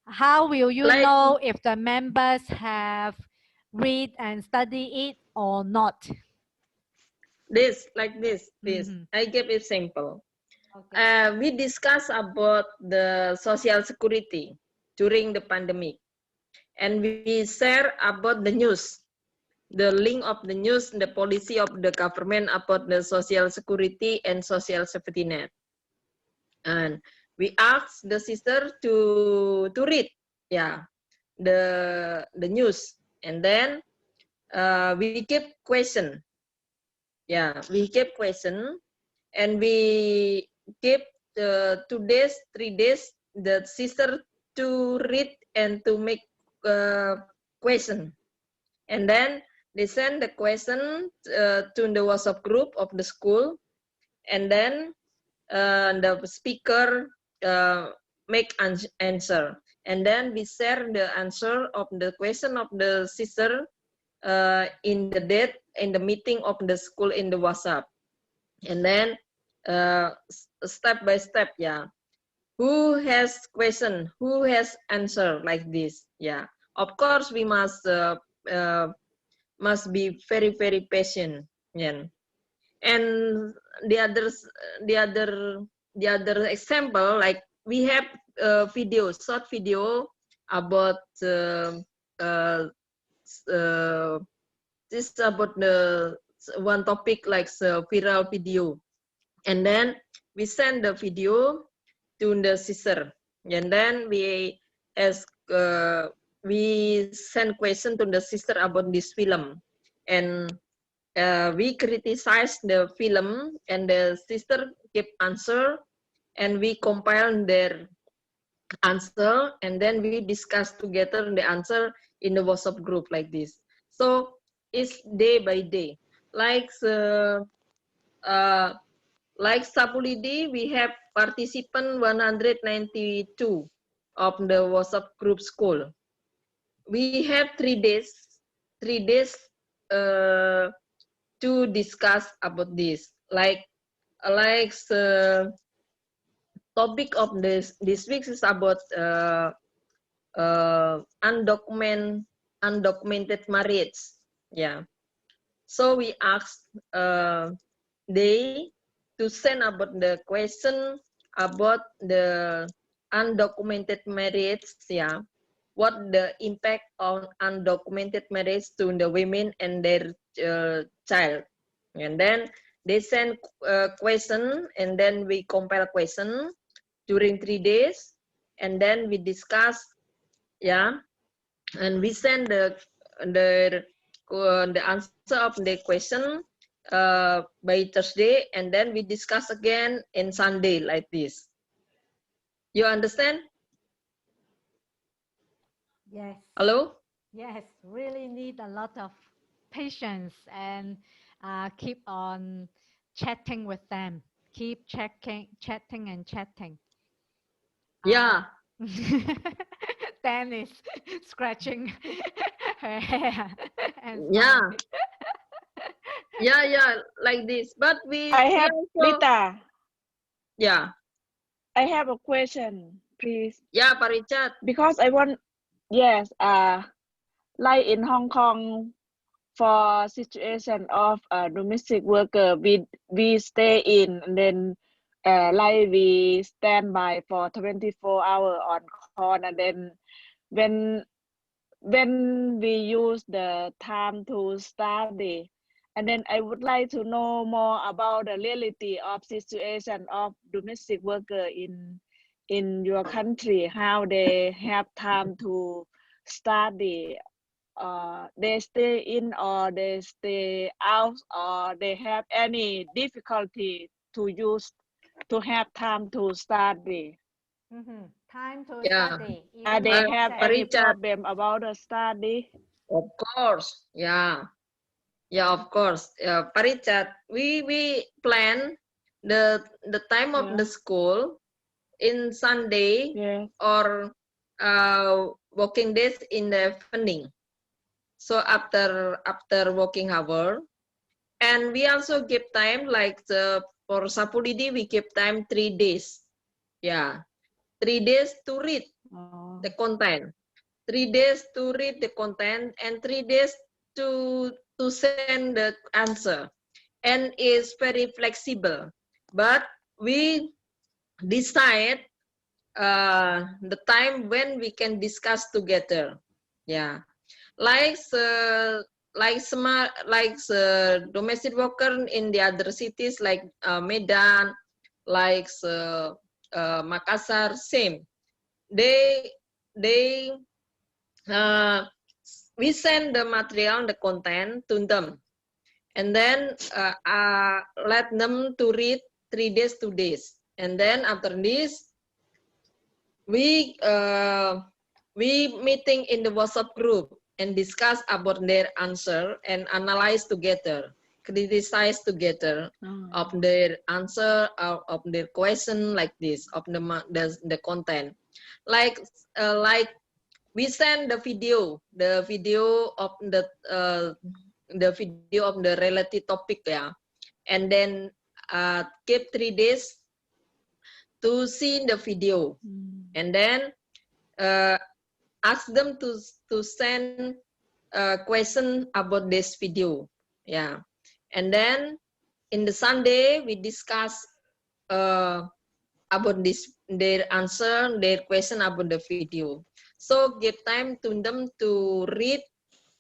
How will you Like know if the members have read and study it or not? this, like this. Mhm. I give example. Okay. We discuss about the social security during the pandemic, and we share about the news, the link of the news, the policy of the government about the social security and social safety net. And we ask the sister to read, yeah, the news, and then we keep question. Yeah, we keep question, and we keep 2 days, 3 days, the sister to read and to make question, and then they send the question to the WhatsApp group of the school, and then the speaker make answer, and then we share the answer of the question of the sister in the date in the meeting of the school in the WhatsApp, and then step by step, yeah, who has question, who has answer, like this. Yeah, of course we must be very, very patient. Yeah. And the other example, like we have video, short video about this about the one topic, like viral video, and then we send the video to the sister, and then we ask we send question to the sister about this film, and we criticize the film, and the sister give answer, and we compile their answer, and then we discuss together the answer in the WhatsApp group, like this. So it's day by day. Like Sapulidi, we have participant 192 of the WhatsApp group school. We have 3 days to discuss about this. Like topic of this week is about undocumented marriage. Yeah. So we asked they to send about the question about the undocumented marriage. Yeah. What the impact on undocumented marriage to the women and their child, and then they send question, and then we compile question during 3 days, and then we discuss, yeah, and we send the answer of the question by Thursday, and then we discuss again in Sunday, like this. You understand? Yes. Hello? Yes, really need a lot of patience and keep on chatting with them. Keep chatting and chatting. Yeah. Dan is scratching her hair. And Yeah. Yeah, like this. But we have also, Rita. yeah, I have a question, please. yeah, Pak Richard. Because I want, yes, like in Hong Kong, for situation of domestic worker, we stay in, and then like we stand by for 24 hours on call, and then when we use the time to study, and then I would like to know more about the reality of situation of domestic worker in your country, how they have time to study, they stay in or they stay out, or they have any difficulty to have time to study. Time to Yeah. study. Are Even they like have say, Pak any Richard, problem about the study? of course. Yeah, of course. Pak Richard, we plan the time of the Yeah. school in Sunday Yes. or working days in the evening. So after working hour, and we also give time like for Sapulidi we give time 3 days. Yeah, 3 days to read the content. 3 days to read the content and 3 days to send the answer. And it's very flexible. But we decide the time when we can discuss together. Yeah, like domestic worker in the other cities like Medan, like Makassar, same. They we send the material, the content to them, and then let them to read 3 days, 2 days, and then after this we meeting in the WhatsApp group and discuss about their answer and analyze together, criticize together of their answer, of their question, like this, of the content, like we send the video of the video of the related topic, yeah, and then keep 3 days to see the video, and then ask them to send a question about this video, yeah, and then in the Sunday we discuss about their answer, their question about the video. So give time to them to read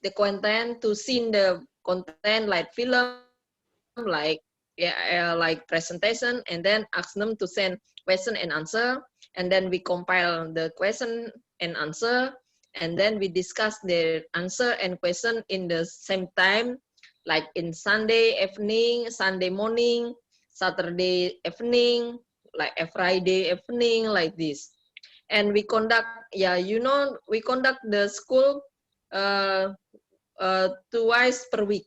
the content, to see the content like film, like like presentation, and then ask them to send question and answer, and then we compile the question and answer, and then we discuss their answer and question in the same time, like in Sunday evening, Sunday morning, Saturday evening, like a Friday evening, like this. And we conduct, yeah, we conduct the school twice per week.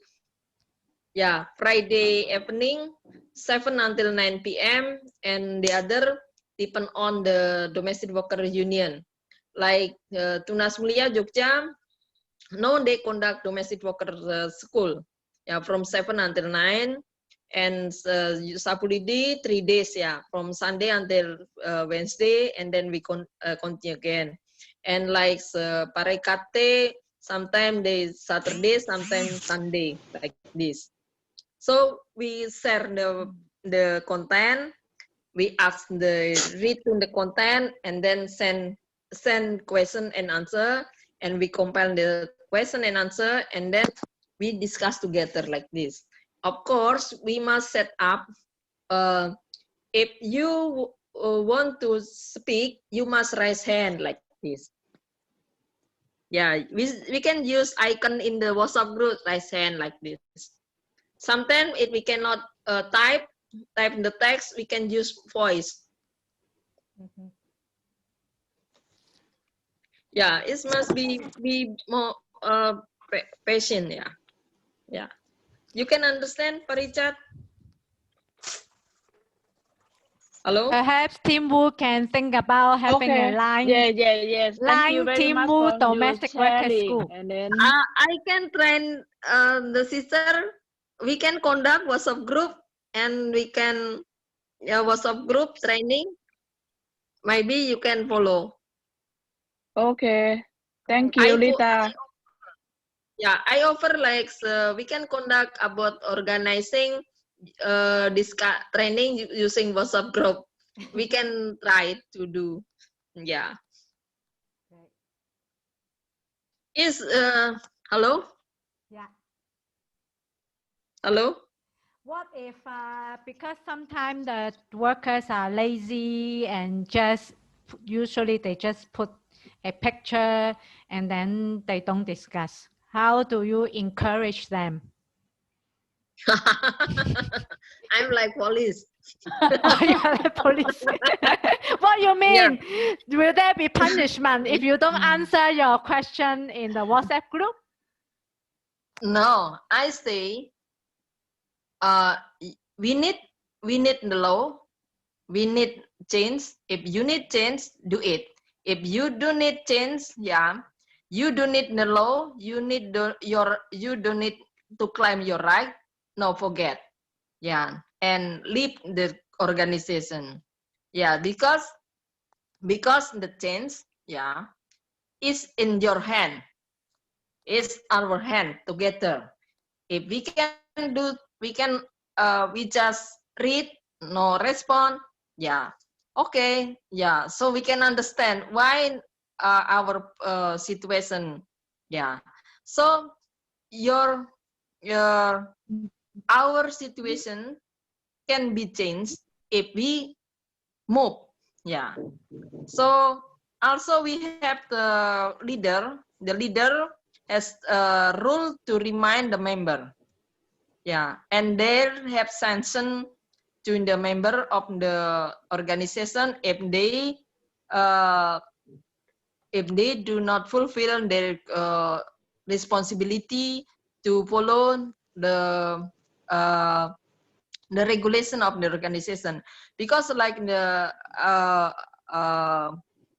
Yeah, Friday evening, 7 until 9 p.m. and the other depend on the domestic worker union. Like Tunas Mulia, Jogja, no, they conduct domestic worker school. Yeah, from 7 until 9. And Sapulidi 3 days, yeah, from Sunday until Wednesday, and then we continue again. And like Parekate, sometimes they Saturday, sometimes Sunday, like this. So we share the content, we ask read the content, and then send question and answer, and we compile the question and answer, and then we discuss together like this. Of course, we must set up, if you want to speak, you must raise hand like this. Yeah, we can use icon in the WhatsApp group, raise hand like this. Sometimes if we cannot type the text, we can use voice. Yeah, it must be more patient. Yeah. You can understand, Pak Richard? Hello. Perhaps Team Wu can think about having a line. Yes. Thank you very Team much Wu for your domestic worker sharing. school. And then I can train the sister we can conduct WhatsApp group and we can WhatsApp group training. Maybe you can follow. Okay. Thank you, Lita. Yeah, I offer like we can conduct about organizing this training using WhatsApp group. We can try to do. Yeah. Is hello? Yeah. Hello? What if, because sometimes the workers are lazy and just usually they just put a picture and then they don't discuss. How do you encourage them? I'm like police. Oh, you're like police. What you mean? Yeah. Will there be punishment if you don't answer your question in the WhatsApp group? No, I say we need the law. We need change. If you need change, do it. If you do need change, yeah, you do need the law. You need you do need to claim your right. No, forget. Yeah, and leave the organization. Yeah, because the change, yeah, is in your hand. It's our hand together. If we can do, we just read, no respond. Yeah, okay. Yeah, so we can understand why our situation. Yeah, so our situation can be changed if we move. Yeah. So also we have the leader. The leader has a rule to remind the member. Yeah, and they have sanction to the member of the organization if they do not fulfill their responsibility to follow the regulation of the organization, because like the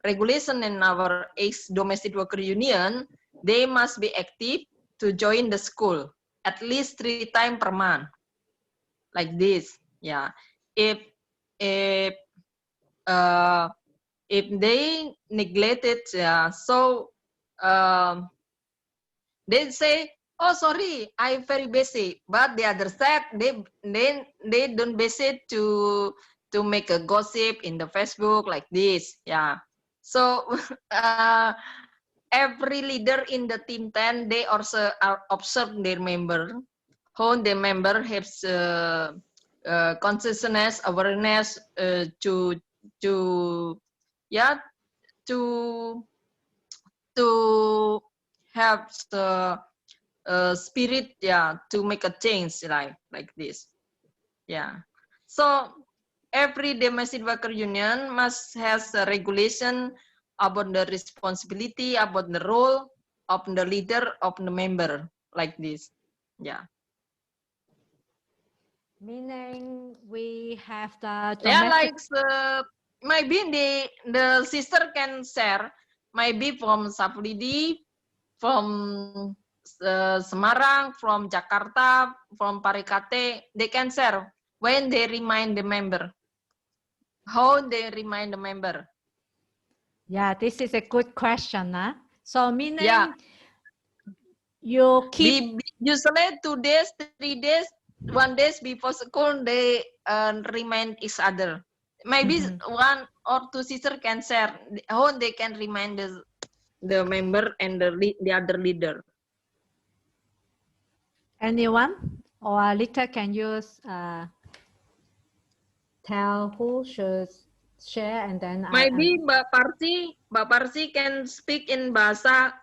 regulation in our ex-domestic worker union, they must be active to join the school at least 3 times per month, like this. Yeah, if they neglect it, so they say, oh sorry, I'm very busy, but the other side they don't busy to make a gossip in the Facebook like this. Yeah, so every leader in the team 10, they also observe their member, how the member has consciousness, awareness to have the spirit, yeah, to make a change like this. Yeah, so every domestic worker union must has a regulation about the responsibility, about the role of the leader of the member, like this. Yeah. Meaning we have the domestic... Yeah, like maybe the sister can share, maybe from Saplidi, from Semarang, from Jakarta, from Parikate, they can share when they remind the member. How they remind the member? Yeah, this is a good question. Huh? So meaning, yeah, you keep... usually 2 days, 3 days, 1 day before school, they remind each other. Maybe 1 or 2 sister can share how they can remind the member and the other leader. Anyone? Or Lita, can you tell who should share, and then maybe Mbak Parsi can speak in bahasa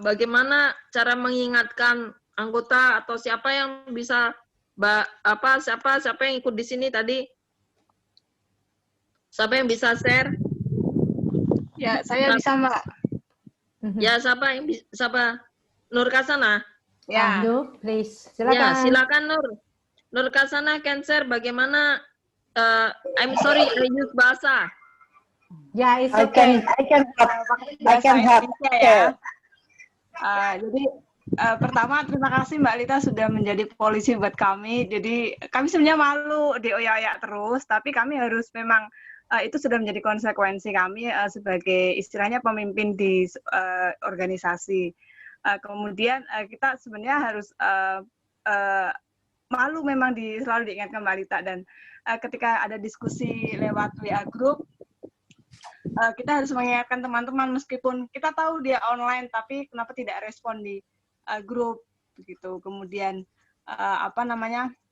bagaimana cara mengingatkan anggota atau siapa yang bisa siapa yang ikut di sini tadi, siapa yang bisa share? Ya, saya bisa, Mbak. Ya, siapa? Nur Kasana. Ya. Nur, please. Silakan. Ya, silakan Nur. Nur Kasana can share bagaimana I'm sorry, I use bahasa. Ya, it's okay. I can help. Ya. Jadi Pertama, terima kasih Mbak Lita sudah menjadi polisi buat kami. Jadi kami sebenarnya malu dioyak-oyak terus, tapi kami harus memang itu sudah menjadi konsekuensi kami sebagai istilahnya pemimpin di organisasi. Kemudian kita sebenarnya harus malu memang selalu diingatkan Mbak Lita, dan ketika ada diskusi lewat WA group, kita harus mengingatkan teman-teman meskipun kita tahu dia online, tapi kenapa tidak respon di grup begitu. Kemudian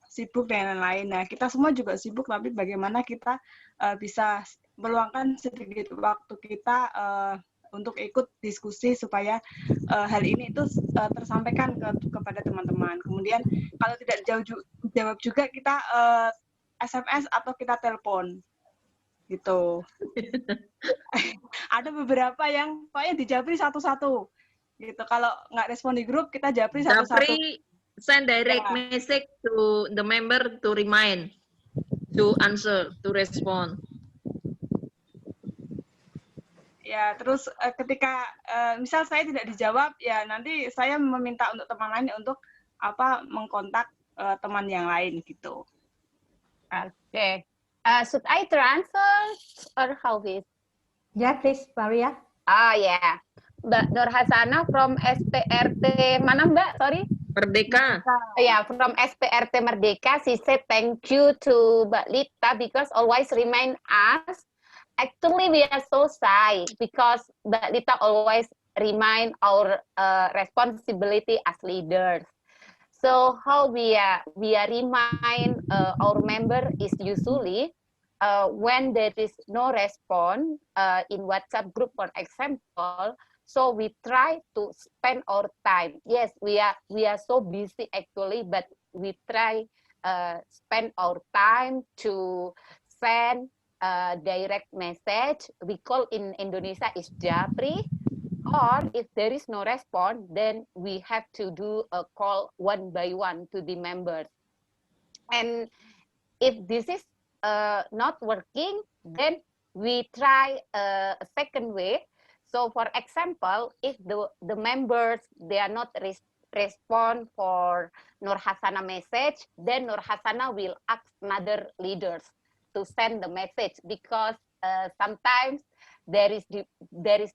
sibuk dan lain-lain. Nah, kita semua juga sibuk, tapi bagaimana kita bisa meluangkan sedikit waktu kita untuk ikut diskusi supaya hal ini itu tersampaikan kepada teman-teman. Kemudian kalau tidak jawab juga kita SMS atau kita telepon gitu. Ada beberapa yang pokoknya dijabri satu-satu gitu. Kalau nggak respon di grup, kita japri satu-satu. Japri send direct message to the member to remind, to answer, to respond. Ya, terus ketika misal saya tidak dijawab, ya nanti saya meminta untuk teman lain untuk mengkontak teman yang lain gitu. Okay. Should I transfer or how is? Yeah, please, Maria. Yeah. Mbak Nur Hasana from SPRT mana Mbak? Sorry. Merdeka. Yeah, from SPRT Merdeka. She said thank you to Mbak Lita because always remind us. Actually, we are so shy because Mbak Lita always remind our responsibility as leaders. So how we remind our member is usually when there is no response in WhatsApp group, for example. So we try to spend our time. Yes, we are so busy actually, but we try spend our time to send direct message. We call in Indonesia is japri. Or if there is no response, then we have to do a call one by one to the members. And if this is not working, then we try a second way. So for example, if the members, they are not respond for Nur Hasana message, then Nur Hasana will ask another leaders to send the message, because sometimes there is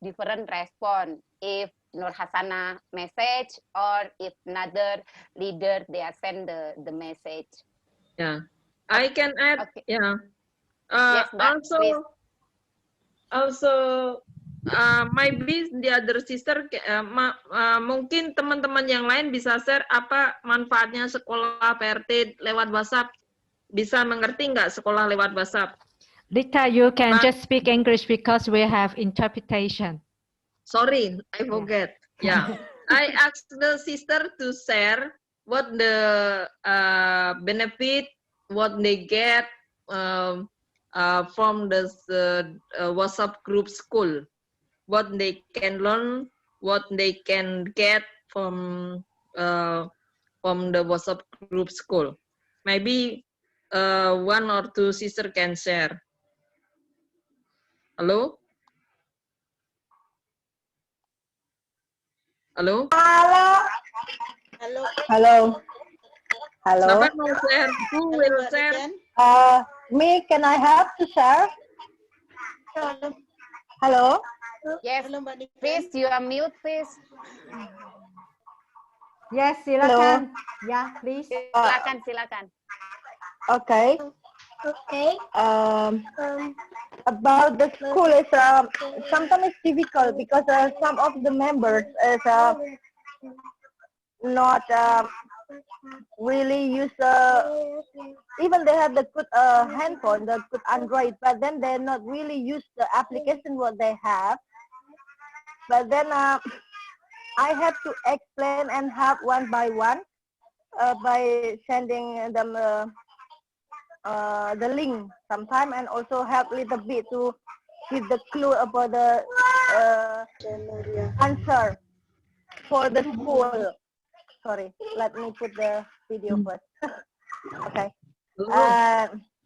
different response if Nur Hasana message or if another leader they are send the message. Yeah, I can add. Okay. Yeah. Yes, Also, maybe the other sister, mungkin teman-teman yang lain bisa share apa manfaatnya sekolah PRT lewat WhatsApp. Bisa mengerti nggak sekolah lewat WhatsApp? Rita, you can just speak English because we have interpretation. Sorry, I forget. Yeah, I asked the sister to share what the benefit, what they get from the WhatsApp group school, what they can learn, what they can get from the WhatsApp group school. Maybe one or two sister can share. Hello? Hello? Hello. Hello. Hello. Siapa mau share? Who will share? Me, can I have to share? Hello. Yes, please, you are mute, please. Yes, silakan. Yeah, please. Silakan. Okay. About the school is sometimes it's difficult because some of the members is not really use even they have the good handphone, the good Android, but then they're not really use the application what they have. But then I have to explain and help one by one by sending them the link sometime, and also help a little bit to give the clue about the answer for the school. Sorry, let me put the video first. Okay.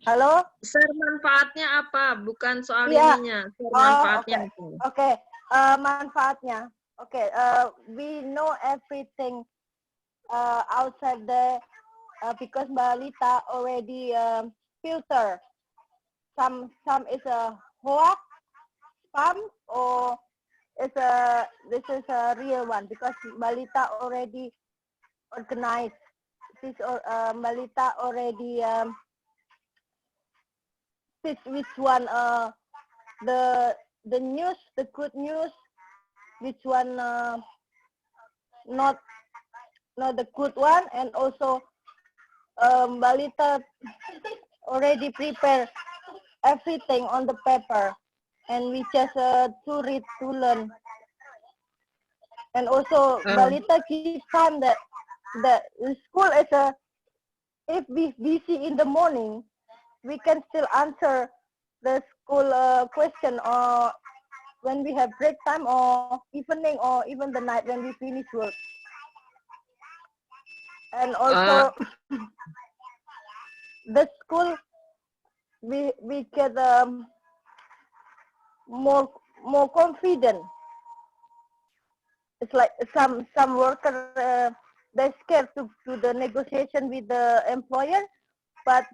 Halo. Share manfaatnya apa? Bukan soal ininya. Share manfaatnya. Okay. Manfaatnya. Okay, we know everything outside there because Balita already filter. Some is a hoax, spam, or this is a real one because Balita already organized. Balita already pick which one the news, the good news, which one not the good one, and also Balita already prepare everything on the paper, and we just to read to learn. And also Balita keep time that the school is if we busy in the morning, we can still answer the school question or when we have break time or evening or even the night when we finish work. And also the school we get more confident. It's like some worker they're scared to the negotiation with the employer, but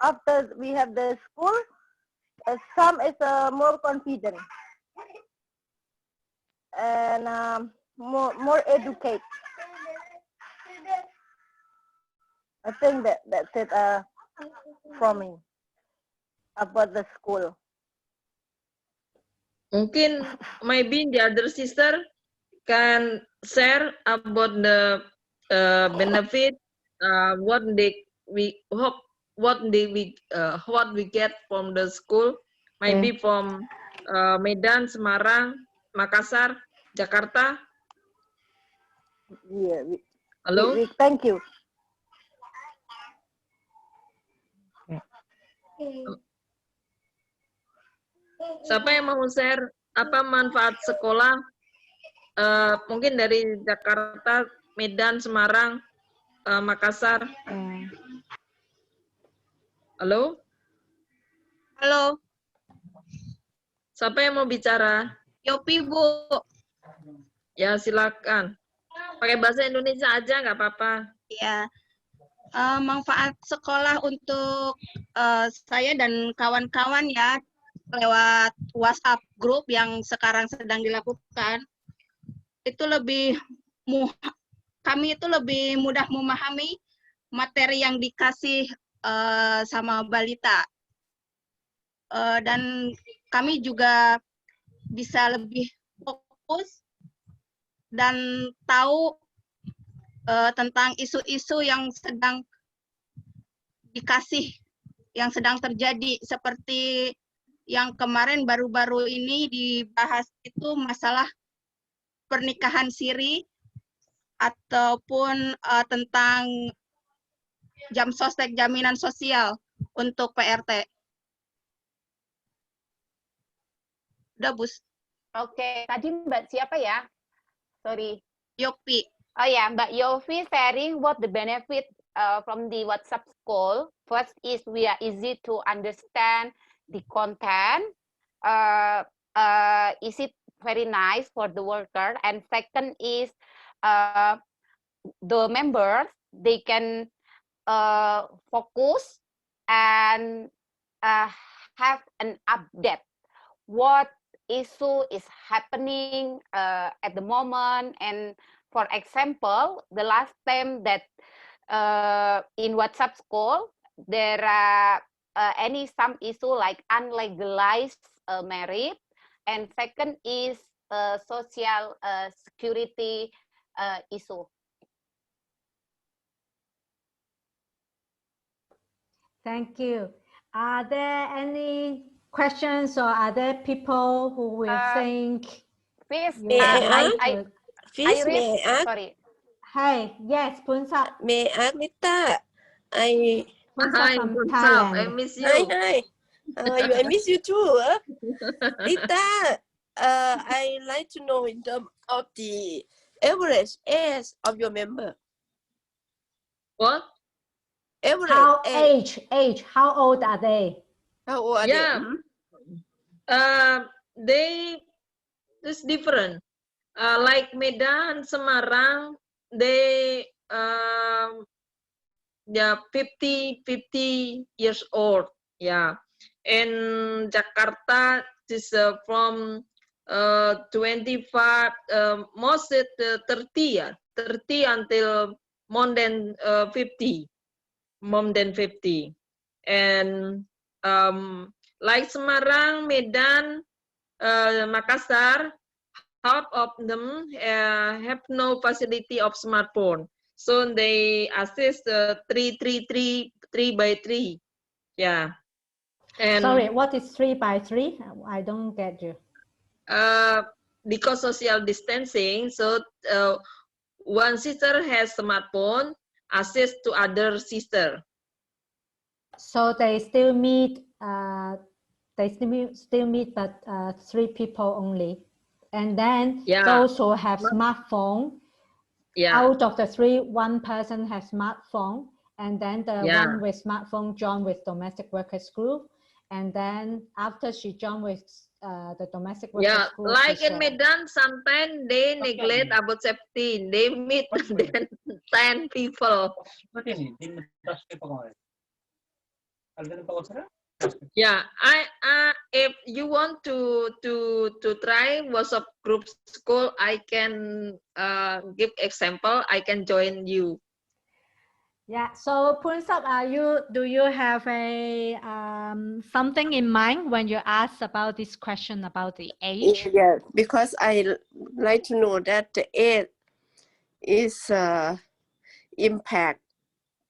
after we have the school, some is more confident and more educate. I think that's it from me about the school. Mungkin maybe the other sister can share about the benefit, what we get from the school, maybe from Medan, Semarang, Makassar, Jakarta. Yeah. Halo. Thank you. Siapa yang mau share apa manfaat sekolah? Mungkin dari Jakarta, Medan, Semarang, Makassar. Halo? Halo. Siapa yang mau bicara? Yopi, Bu. Ya, silakan. Pakai bahasa Indonesia aja, nggak apa-apa. Ya. Manfaat sekolah untuk saya dan kawan-kawan ya, lewat WhatsApp group yang sekarang sedang dilakukan, itu kami itu lebih mudah memahami materi yang dikasih sama balita. Dan kami juga bisa lebih fokus dan tahu tentang isu-isu yang sedang dikasih, yang sedang terjadi, seperti yang kemarin baru-baru ini dibahas itu masalah pernikahan siri ataupun tentang jam sostek jaminan sosial untuk PRT. Udah, Bus. Oke, tadi Mbak siapa ya? Sorry. Yopi. Oh ya, Mbak Yofi sharing what the benefit from the WhatsApp school. First is we are easy to understand the content. Is it very nice for the worker? And second is the members, they can focus and have an update. What issue is happening at the moment, and for example, the last time that in WhatsApp school, there are some issue like unlegalized marriage, and second is social security issue. Thank you. Are there any questions or are there people who will think? May I ask? Sorry. Hi, yes, Punsap. May I ask, Nita? Punsap from Thailand. I miss you. Hi. I miss you too. Nita, I like to know in terms of the average age of your member. What? Average age. How old are they? How old are they? It's different. like Medan, Semarang, they 50 years old. Yeah, and Jakarta is from 25, most 30, yeah, 30 until more than 50, and like Semarang, Medan, Makassar, half of them have no facility of smartphone. So they assist 3 by 3. Yeah. And sorry, what is 3 by 3? I don't get you. Because social distancing, so one sister has smartphone, assist to other sister. So they still meet. They still meet, but 3 people only. And then those who have smartphone, out of the 3, 1 person has smartphone, and then the one with smartphone join with domestic workers group, and then after she join with the domestic workers group. Like in Medan, sometimes they neglect about safety. They meet then 10 people. Yeah, if you want to try WhatsApp group school, I can give example. I can join you. Yeah. So Punsop, do you have a something in mind when you ask about this question about the age? Yeah, because I like to know that the age is impact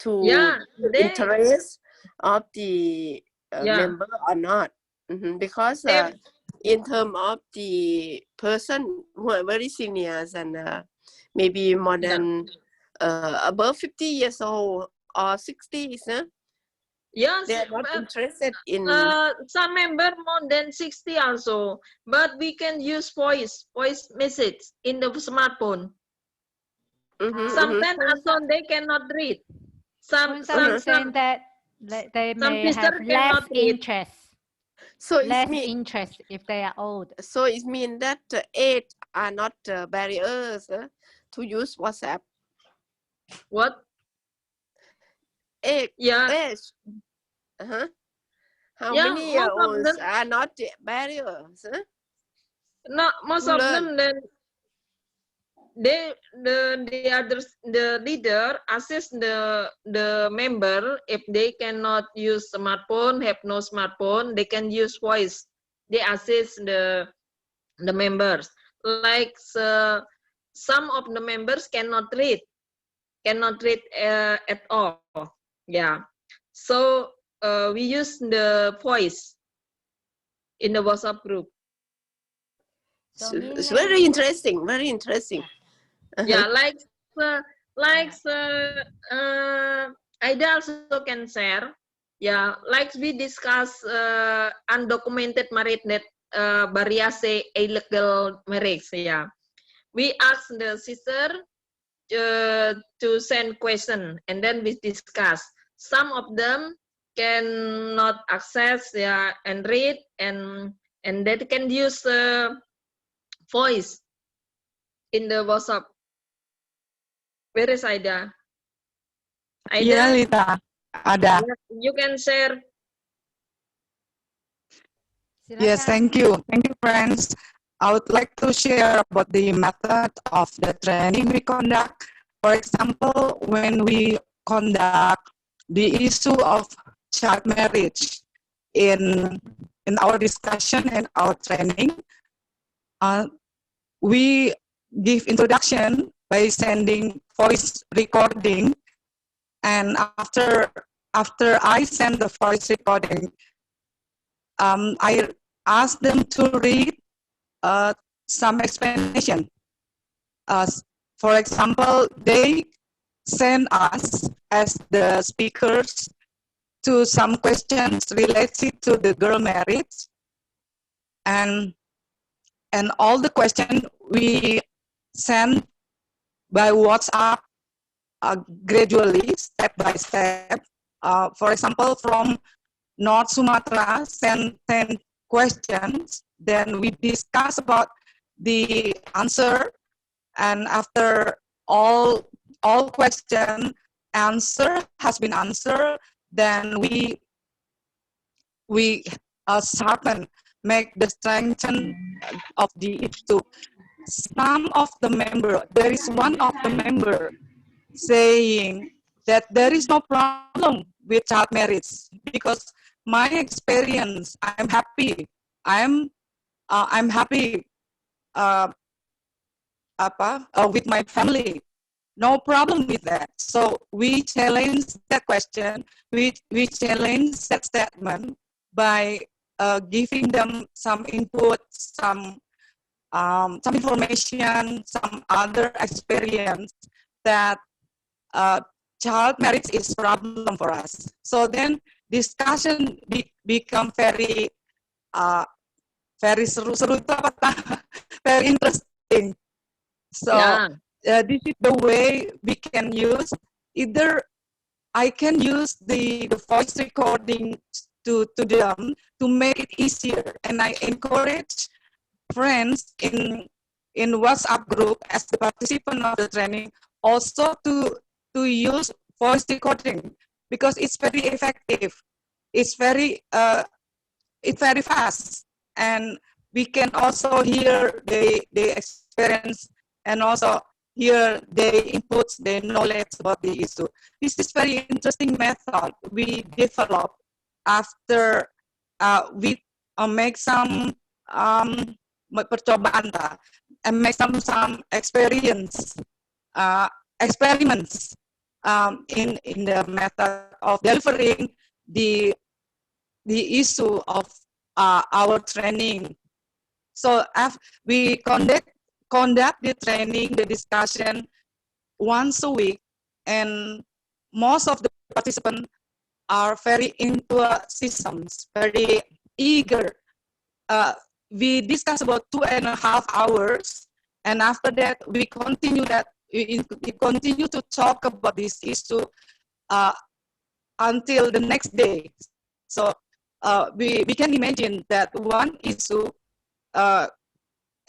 to the interest of the member or not. Because in terms of the person who are very seniors and maybe more than above 50 years old or 60, yes, they are not interested in. Some member more than 60 also, but we can use voice message in the smartphone. Sometimes also they cannot read. Some saying that they may have less interest. So less interest if they are old. So it means that age are not barriers to use WhatsApp. What? Age. Age. How many years olds are not barriers? No, most of them then the leader assist the member if they cannot use smartphone, have no smartphone, they can use voice. They assist the members. Like some of the members cannot read at all. Yeah, so we use the voice in the WhatsApp group. So it's very interesting, very interesting. Yeah, Ida also can share. Yeah, like we discuss undocumented married net variase illegal marriage. Yeah, we ask the sister to send question and then we discuss. Some of them cannot access and read and they can use voice in the WhatsApp. Where is Aida? Aida? Yeah, Lita. Ada. You can share. Yes, thank you. Thank you, friends. I would like to share about the method of the training we conduct. For example, when we conduct the issue of child marriage in our discussion and our training, we give introduction by sending voice recording, and after I send the voice recording, I ask them to read some explanation. For example, they send us as the speakers to some questions related to the girl marriage, and all the questions we send by WhatsApp gradually, step by step. For example, from North Sumatra, send 10 questions. Then we discuss about the answer, and after all question answer has been answered, then we sharpen, make the strengthen of the issue. Some of the member, there is one of the member saying that there is no problem with child marriage because my experience, I'm happy, I'm happy with my family. No problem with that. So we challenge that question. We challenge that statement by giving them some input, some information, some other experience that child marriage is a problem for us. So then discussion become very very seru-seru itu apa? Very interesting. So this is the way we can use. Either I can use the voice recording to them to make it easier, and I encourage friends in WhatsApp group as the participant of the training also to use voice recording because it's very effective. It's very fast, and we can also hear the experience and also hear their inputs, their knowledge about the issue. This is very interesting method we developed after we make some percobaan and make some experiments in the method of delivering the issue of our training. So we conduct the training, the discussion once a week, and most of the participants are very into systems, very eager. We discuss about 2.5 hours, and after that we continue to talk about this issue until the next day. So we can imagine that one issue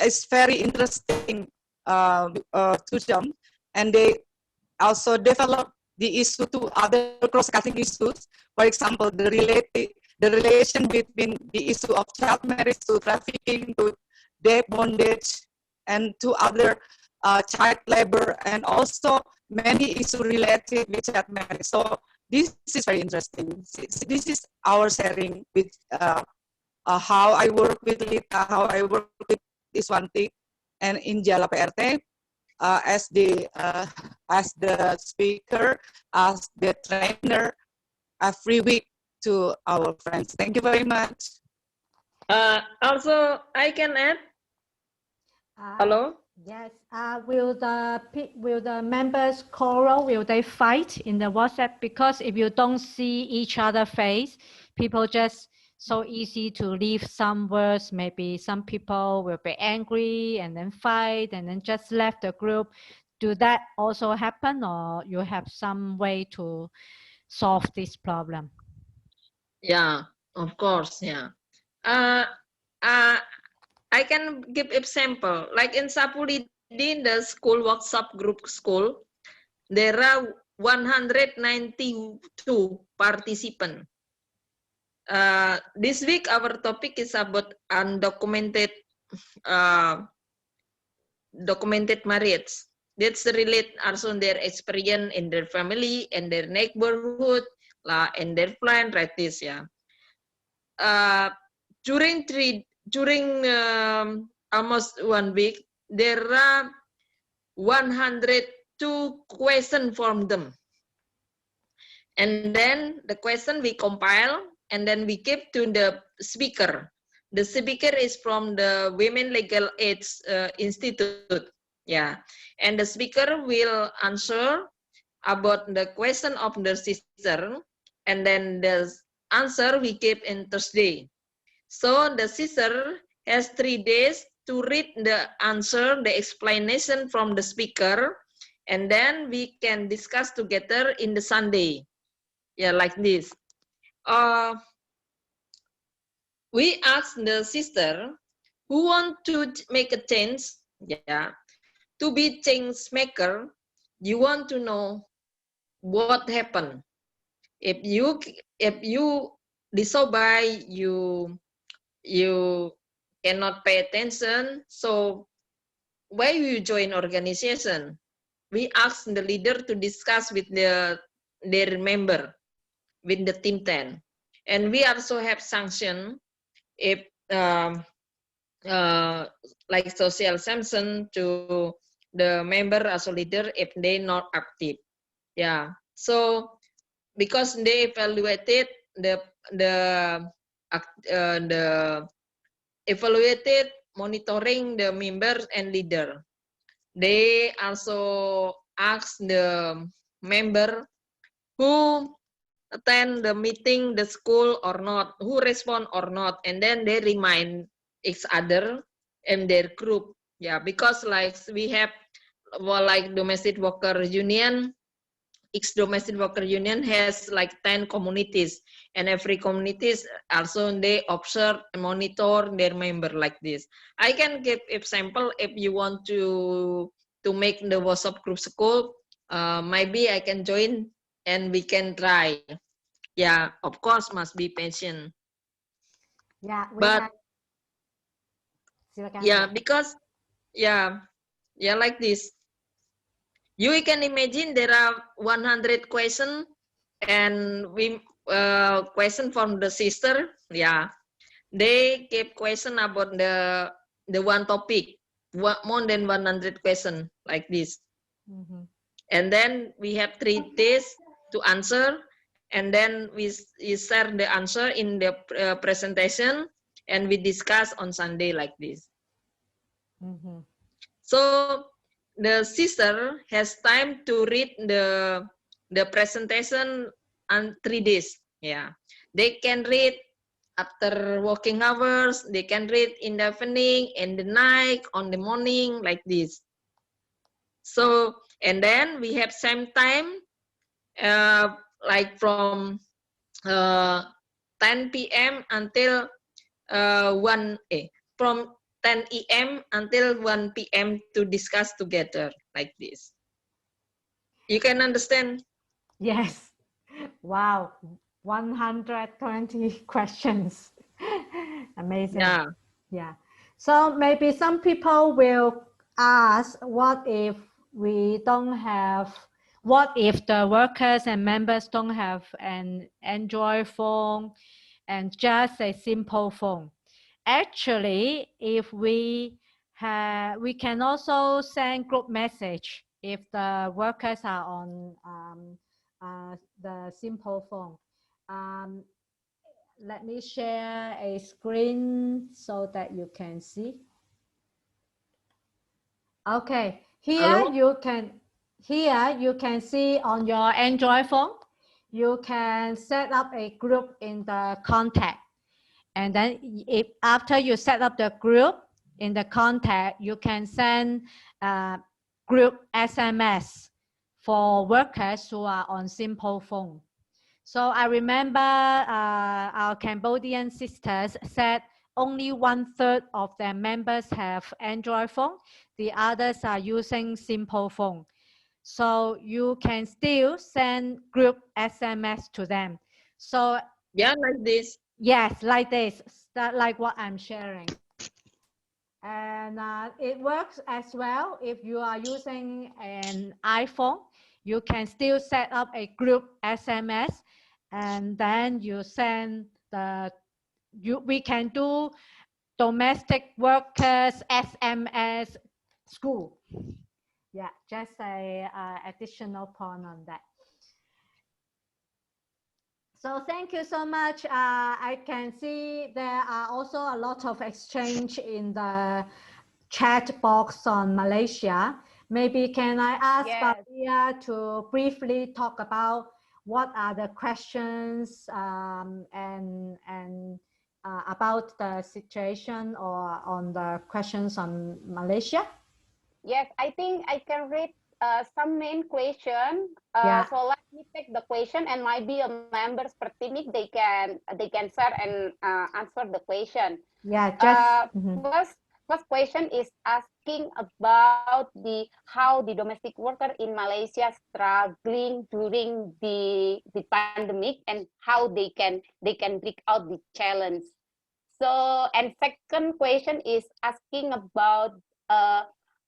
is very interesting to them, and they also develop the issue to other cross-cutting issues. For example, the relation between the issue of child marriage to trafficking, to debt bondage, and to other child labor, and also many issues related with child marriage. So this is very interesting. This is our sharing with how I work with Lita, how I work with Iswanti, and in Jala PRT as the speaker, as the trainer, every week to our friends. Thank you very much. Also, I can add. Hello. Yes. Will the members quarrel? Will they fight in the WhatsApp? Because if you don't see each other face, people just so easy to leave some words. Maybe some people will be angry and then fight and then just left the group. Do that also happen, or you have some way to solve this problem? Yeah, of course. Yeah. I can give example. Like in Sapulidi, in the school WhatsApp group school, there are 192 participants. This week our topic is about undocumented documented marriage. That's relate also their experience in their family and their neighborhood, and their plan, right? This, yeah. During almost 1 week, there are 102 questions from them. And then the question we compile and then we give to the speaker. The speaker is from the Women Legal Aid Institute. Yeah. And the speaker will answer about the question of the sister, and then the answer we give in Thursday. So the sister has 3 days to read the answer, the explanation from the speaker, and then we can discuss together in the Sunday. Yeah, like this. We asked the sister who want to make a change, yeah, to be change maker, you want to know what happened. If you disobey, you cannot pay attention. So why you join organization? We ask the leader to discuss with their member, with the team 10, and we also have sanction if like social sanction to the member as a leader if they not active. Yeah. So because they evaluated the evaluated monitoring the members and leader. They also ask the member who attend the meeting, the school or not, who respond or not, and then they remind each other and their group. Yeah, because like we have like domestic worker union, each domestic worker union has like 10 communities, and every communities also they observe and monitor their member like this. I can give example if you want to make the WhatsApp group school, maybe I can join and we can try. Yeah, of course must be patient. Yeah, But yeah, because yeah, like this. You can imagine there are 100 questions and we question from the sister. Yeah, they keep question about the one topic, more than 100 question like this. And then we have 3 days to answer, and then we share the answer in the presentation, and we discuss on Sunday like this. So the sister has time to read the presentation on 3 days. Yeah, they can read after working hours. They can read in the evening, in the night, on the morning, like this. So and then we have same time, like from 10 p.m. until 1 from 10 a.m. until 1 p.m. to discuss together like this. You can understand? Yes. Wow. 120 questions. Amazing. Yeah. Yeah. So maybe some people will ask, what if we don't have, what if the workers and members don't have an Android phone and just a simple phone? Actually, if we can also send group message if the workers are on the simple phone. Let me share a screen so that you can see. Okay, here you can see on your Android phone, you can set up a group in the contact. And then if after you set up the group in the contact, you can send group SMS for workers who are on simple phone. So I remember our Cambodian sisters said only 1/3 of their members have Android phone. The others are using simple phone. So you can still send group SMS to them. So yeah, like this. Yes, like this, like what I'm sharing. And it works as well if you are using an iPhone. You can still set up a group SMS, and then you send we can do domestic workers SMS school. Yeah, just a additional point on that. So thank you so much. I can see there are also a lot of exchange in the chat box on Malaysia. Maybe can I ask Maria to briefly talk about what are the questions and about the situation or on the questions on Malaysia? Yes, I think I can read some main question. So let me take the question, and maybe a members PERTIMIG they can share and answer the question. Yeah, just first question is asking about how the domestic worker in Malaysia struggling during the pandemic and how they can break out the challenge. So, and second question is asking about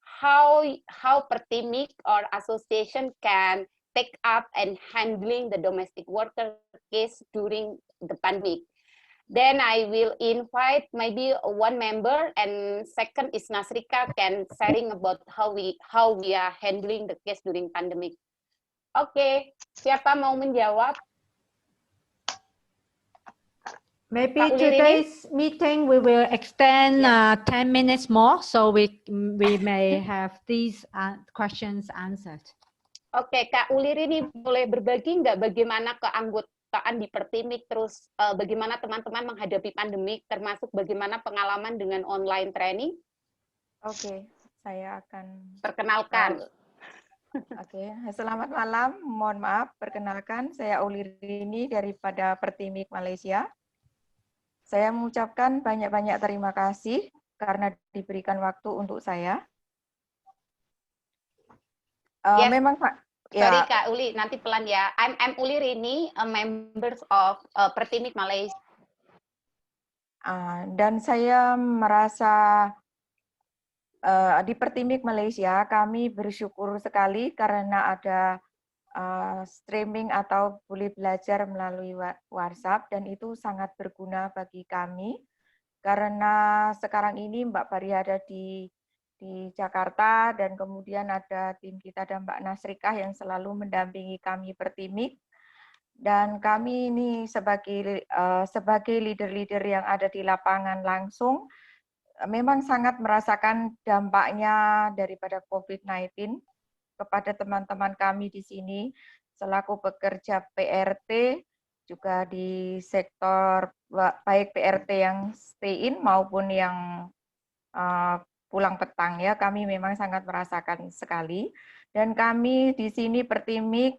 how PERTIMIG or association can take up and handling the domestic worker case during the pandemic. Then I will invite maybe one member, and second is Nasrika can sharing about how we are handling the case during pandemic. Oke, siapa mau menjawab? Maybe today's meeting we will extend 10 minutes more, so we may have these questions answered. Oke, Kak Ulirini boleh berbagi nggak bagaimana keanggotaan di PERTIMIG, terus bagaimana teman-teman menghadapi pandemik, termasuk bagaimana pengalaman dengan online training? Oke, saya akan perkenalkan. Oke, selamat malam. Mohon maaf, perkenalkan saya Ulirini daripada PERTIMIG Malaysia. Saya mengucapkan banyak-banyak terima kasih karena diberikan waktu untuk saya. Yes. Memang Pak. Sorry Kak Uli, nanti pelan ya. I'm Uli Rini, a member of PERTIMIG Malaysia. Dan saya merasa di PERTIMIG Malaysia kami bersyukur sekali karena ada streaming atau boleh belajar melalui WhatsApp, dan itu sangat berguna bagi kami karena sekarang ini Mbak Bari ada di Jakarta, dan kemudian ada tim kita, ada Mbak Nasrikah yang selalu mendampingi kami PERTIMIG, dan kami ini sebagai leader-leader yang ada di lapangan langsung memang sangat merasakan dampaknya daripada COVID-19 kepada teman-teman kami di sini selaku pekerja PRT, juga di sektor baik PRT yang stay in maupun yang pulang petang ya, kami memang sangat merasakan sekali. Dan kami di sini PERTIMIG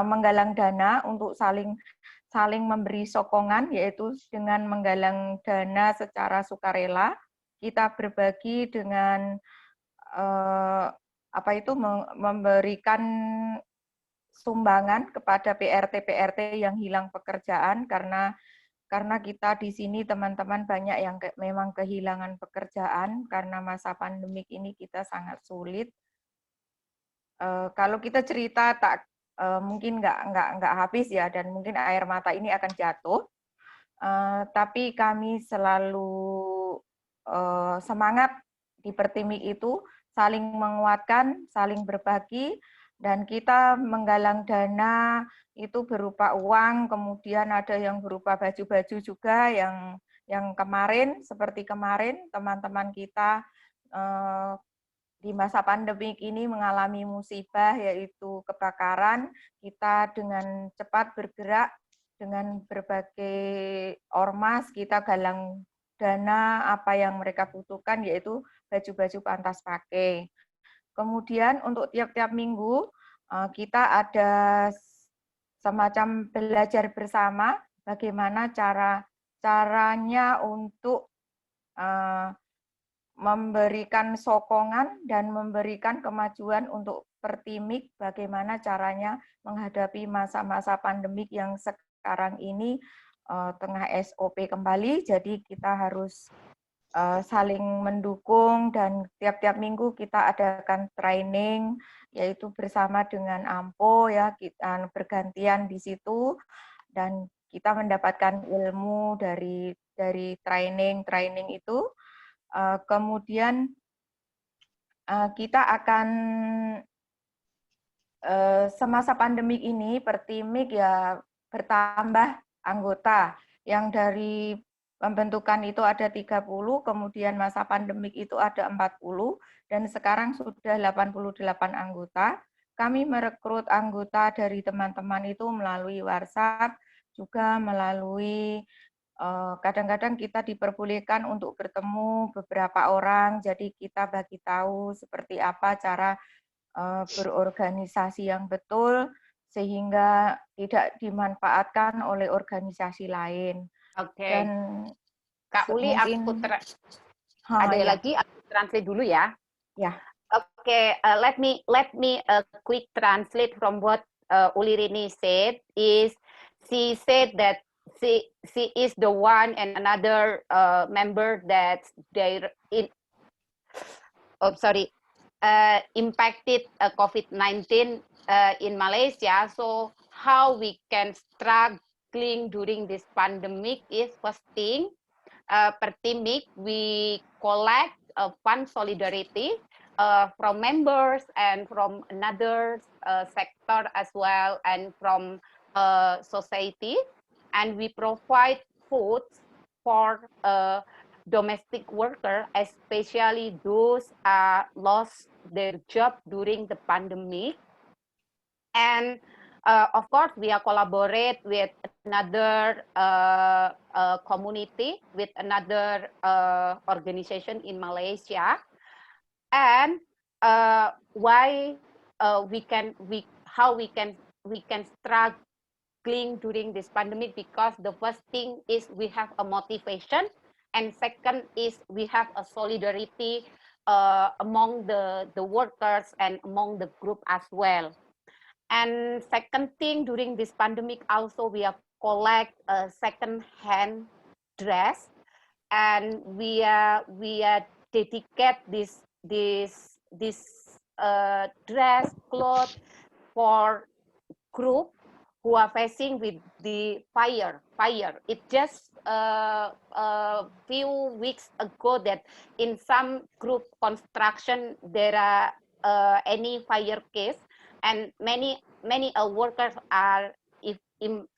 menggalang dana untuk saling memberi sokongan, yaitu dengan menggalang dana secara sukarela. Kita berbagi dengan memberikan sumbangan kepada PRT yang hilang pekerjaan, karena kita di sini teman-teman banyak yang memang kehilangan pekerjaan karena masa pandemik ini kita sangat sulit. Kalau kita cerita mungkin nggak habis ya, dan mungkin air mata ini akan jatuh. Tapi kami selalu semangat di PERTIMIG itu saling menguatkan, saling berbagi, dan kita menggalang dana itu berupa uang, kemudian ada yang berupa baju-baju juga yang kemarin, seperti kemarin teman-teman kita di masa pandemik ini mengalami musibah yaitu kebakaran. Kita dengan cepat bergerak dengan berbagai ormas, kita galang dana apa yang mereka butuhkan, yaitu baju-baju pantas pakai. Kemudian untuk tiap-tiap minggu kita ada semacam belajar bersama bagaimana caranya untuk memberikan sokongan dan memberikan kemajuan untuk PERTIMIG, bagaimana caranya menghadapi masa-masa pandemik yang sekarang ini tengah SOP kembali. Jadi kita harus saling mendukung, dan tiap-tiap minggu kita adakan training, yaitu bersama dengan AMPO ya, kita bergantian di situ, dan kita mendapatkan ilmu dari training itu. Kemudian kita akan semasa pandemik ini PERTIMIG ya bertambah anggota, yang dari pembentukan itu ada 30, kemudian masa pandemik itu ada 40, dan sekarang sudah 88 anggota. Kami merekrut anggota dari teman-teman itu melalui WhatsApp, juga melalui kadang-kadang kita diperbolehkan untuk bertemu beberapa orang, jadi kita bagi tahu seperti apa cara berorganisasi yang betul sehingga tidak dimanfaatkan oleh organisasi lain. Oke. Dan Kak Uli, mungkin ada ya. lagi, aku translate dulu ya. Ya. Okay, let me quick translate from what Uli Rini said. She said that she is the one and another member that impacted COVID-19 in Malaysia. So how we can struggling during this pandemic is first thing, PERTIMIG, we collect fund solidarity from members and from another sector as well, and from society, and we provide food for domestic workers, especially those lost their job during the pandemic. And of course, we are collaborate with another community, with another organization in Malaysia, and how we can struggling during this pandemic, because the first thing is we have a motivation, and second is we have a solidarity among the workers and among the group as well. And second thing, during this pandemic also we are collect a second-hand dress, and we are dedicate this dress cloth for group who are facing with the fire. It just a few weeks ago that in some group construction there are any fire case, and many workers are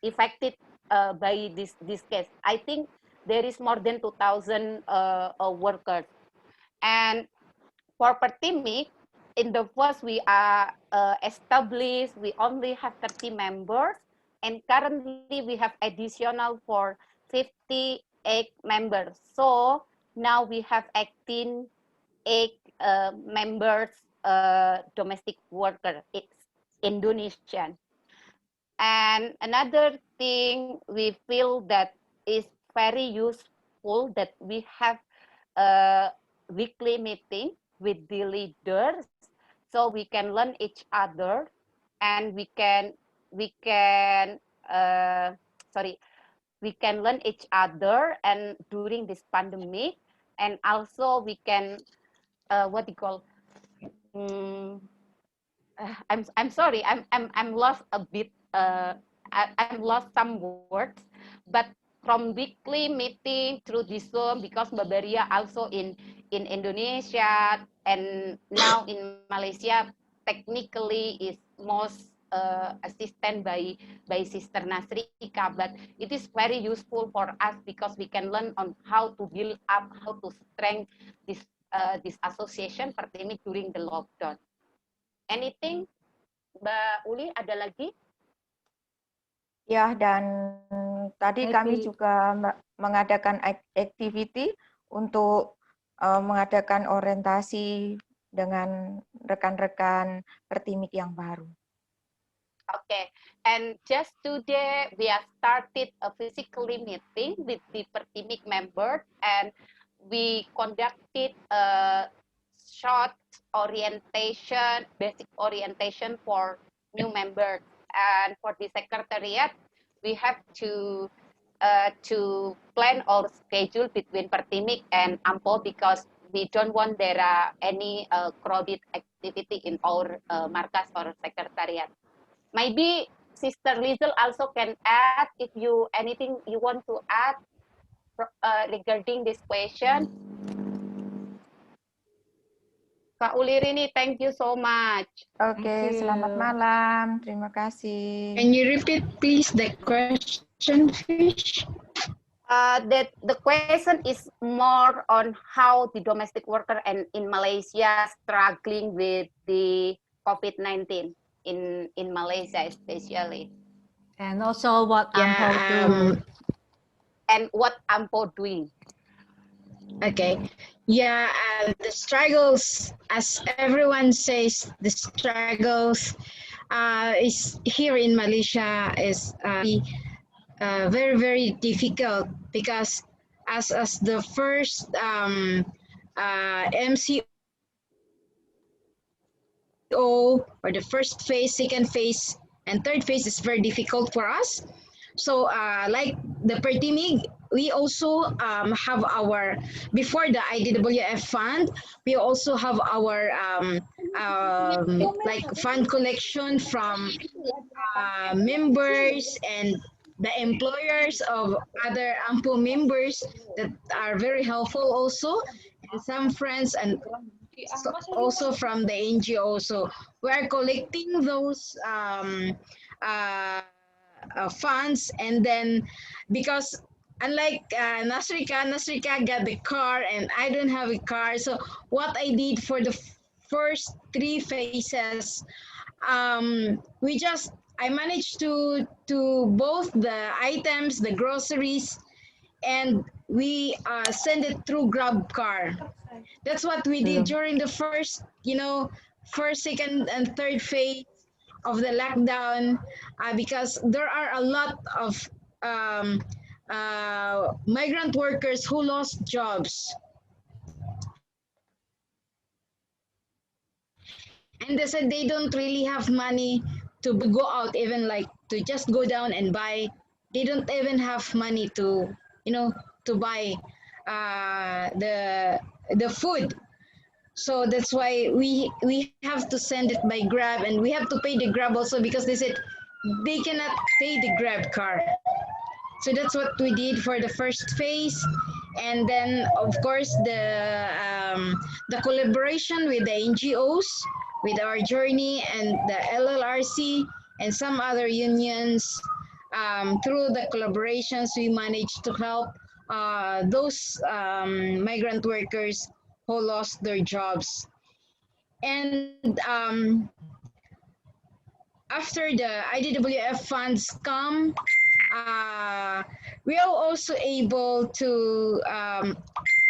affected by this case. I think there is more than 2,000 workers. And for PERTIMIG, in the first we are established, we only have 30 members, and currently we have additional for 58 members. So now we have 18 members domestic worker. It's Indonesian. And another thing we feel that is very useful, that we have a weekly meeting with the leaders, so we can learn each other, and we can learn each other and during this pandemic, and also we can I'm sorry, I'm lost a bit. I'm lost some words, but from weekly meeting through this Zoom, because Babaria also in Indonesia and now in Malaysia, technically is most assisted by Sister Nasrika, but it is very useful for us because we can learn on how to build up, how to strengthen this association PERTIMIG during the lockdown. Anything, Mbak Uli, ada lagi? Ya, dan tadi kami juga mengadakan activity untuk mengadakan orientasi dengan rekan-rekan PERTIMIG yang baru. Okay, and just today we have started a physically meeting with the PERTIMIG members, and we conducted a short orientation, basic orientation for new members. And for the secretariat, we have to plan our schedule between PERTIMIG and AMPO, because we don't want there are any crowded activity in our markas or secretariat. Maybe Sister Lizel also can add if you anything you want to add regarding this question. Kak Uli Rini, thank you so much. Oke, selamat malam. Terima kasih. Can you repeat please the question, Fish? That the question is more on how the domestic worker and in Malaysia struggling with the COVID-19 in Malaysia especially. And also what AMPO doing. And what AMPO doing. Okay. Yeah, the struggles, as everyone says, the struggles is here in Malaysia is very, very difficult, because as the first MCO, or the first phase, second phase, and third phase is very difficult for us. So like the PERTIMIG, we also have our, before the IDWF fund, we also have our like fund collection from members and the employers of other AMPO members that are very helpful also, and some friends, and also from the NGO. So we are collecting those funds, and then because unlike Nasrika got the car and I don't have a car, so what I did for the first 3 phases, I managed to both the items, the groceries, and we send it through Grab car. That's what we did during the first, first, second, and third phase of the lockdown, because there are a lot of migrant workers who lost jobs. And they said they don't really have money to go out, even like to just go down and buy. They don't even have money to, to buy the food. So that's why we have to send it by Grab, and we have to pay the Grab also, because they said they cannot pay the Grab car. So that's what we did for the first phase. And then, of course, the collaboration with the NGOs, with our journey, and the LLRC, and some other unions. Through the collaborations, we managed to help those migrant workers who lost their jobs. And after the IDWF funds come, we are also able to,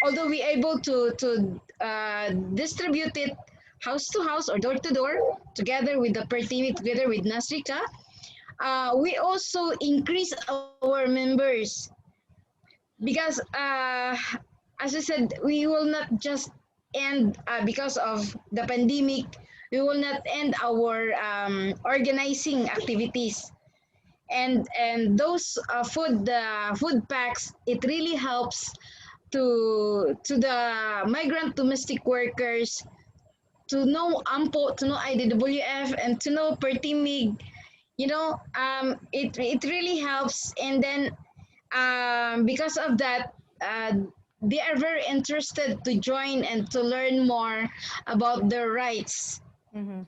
although we are able to distribute it house to house or door to door, together with the PERTIMIG, together with Nasrika, we also increase our members, because as I said, we will not just end because of the pandemic, we will not end our organizing activities. And those food packs, it really helps to the migrant domestic workers to know AMPO, to know IDWF, and to know PERTIMIG. It really helps. And then because of that, they are very interested to join and to learn more about their rights.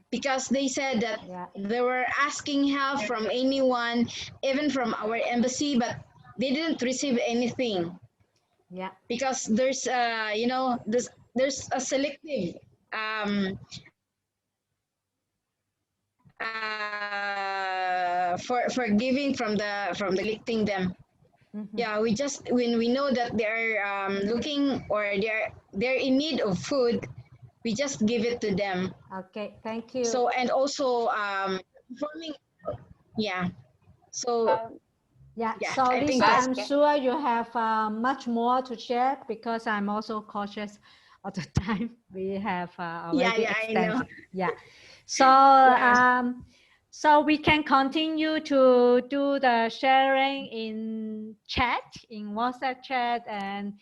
Because they said that they were asking help from anyone, even from our embassy, but they didn't receive anything. Because there's there's a selective for giving from the collecting them. Yeah, we just, when we know that they are looking, or they're in need of food, we just give it to them. Okay, thank you. So, and also informing, so so I think Lisa, that's I'm sure you have much more to share, because I'm also cautious of the time we have already extensive. So so we can continue to do the sharing in chat, in WhatsApp chat, and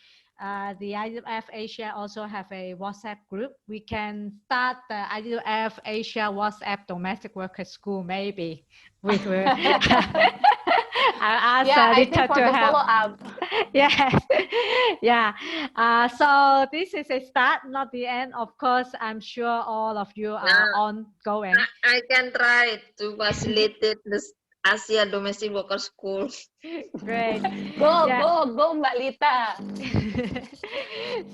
the IDWF Asia also have a WhatsApp group. We can start the IDWF Asia WhatsApp Domestic Workers School, maybe. I'll ask Rita to help. Follow up. So this is a start, not the end. Of course, I'm sure all of you are ongoing. I can try to facilitate this Asia Domestic Workers School. Great. Go, Mbak Lita.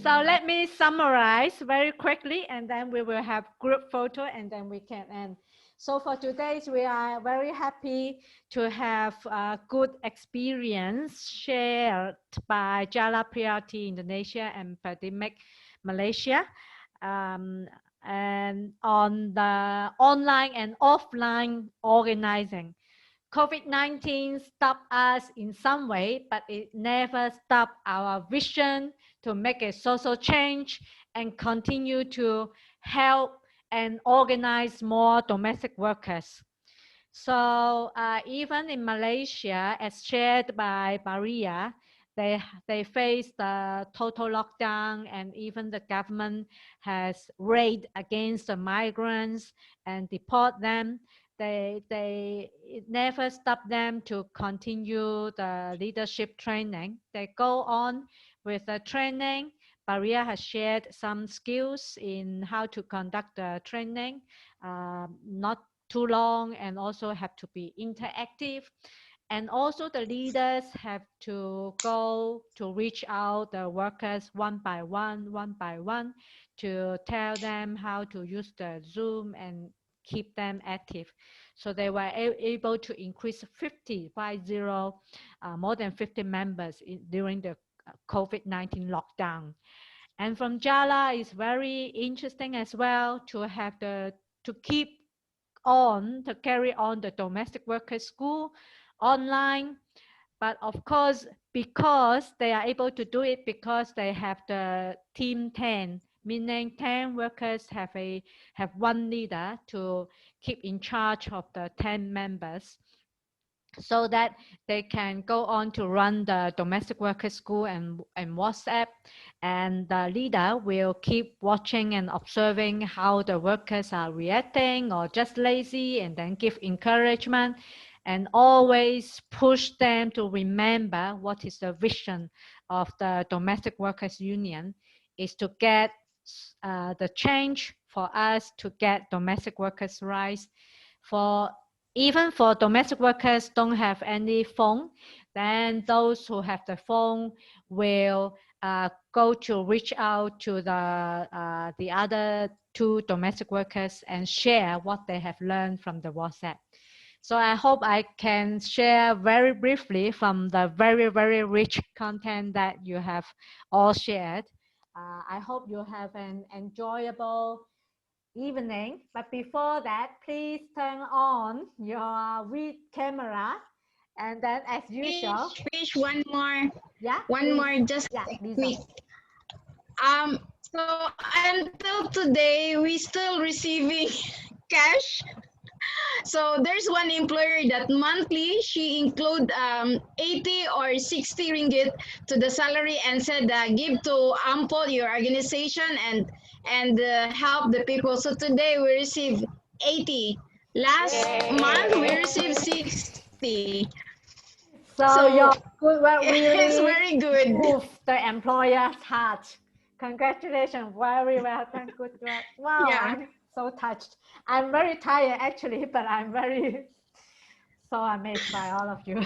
So let me summarize very quickly, and then we will have group photo, and then we can end. So for today, we are very happy to have a good experience shared by Jala PRT Indonesia and PERTIMIG Malaysia, and on the online and offline organizing. COVID-19 stopped us in some way, but it never stopped our vision to make a social change and continue to help and organize more domestic workers. So even in Malaysia, as shared by Maria, they face the total lockdown, and even the government has raid against the migrants and deport them. It never stopped them to continue the leadership training. They go on with the training. Maria has shared some skills in how to conduct the training, not too long, and also have to be interactive. And also the leaders have to go to reach out the workers one by one to tell them how to use the Zoom and keep them active. So they were able to increase 50, more than 50 members during the COVID-19 lockdown. And from Jala is very interesting as well to have to carry on the domestic workers school online. But of course, because they are able to do it because they have the team 10, meaning 10 workers have one leader to keep in charge of the 10 members, so that they can go on to run the domestic workers school and WhatsApp, and the leader will keep watching and observing how the workers are reacting or just lazy, and then give encouragement and always push them to remember what is the vision of the domestic workers union, is to get the change for us to get domestic workers' rights. Even for domestic workers don't have any phone, then those who have the phone will go to reach out to the other 2 domestic workers and share what they have learned from the WhatsApp. So I hope I can share very briefly from the very, very rich content that you have all shared. I hope you have an enjoyable evening, but before that, please turn on your camera, and then as usual, Fish, one more. Yeah, one please. more, just Yeah, quick. So until today, we still receiving cash. So there's one employer that monthly she include 80 or 60 ringgit to the salary and said give to ample your organization and help the people. So today we received 80. Last month we received 60. So your good work really it's very good. moved the employer's heart. Congratulations, very well done, good work. Wow, Yeah. I'm so touched. I'm very tired actually, but I'm very so amazed by all of you.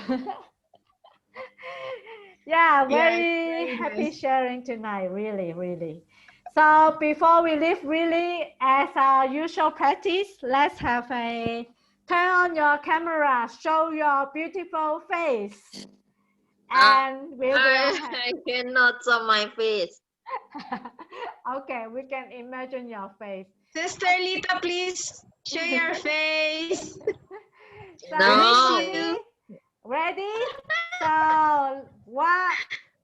Yeah, very happy nice. sharing tonight, really, really. So before we leave, really, as our usual practice, let's have a turn on your camera, show your beautiful face. And we will I cannot show my face. Okay, we can imagine your face. Sister Lita, please show your face. So No. ready? So what?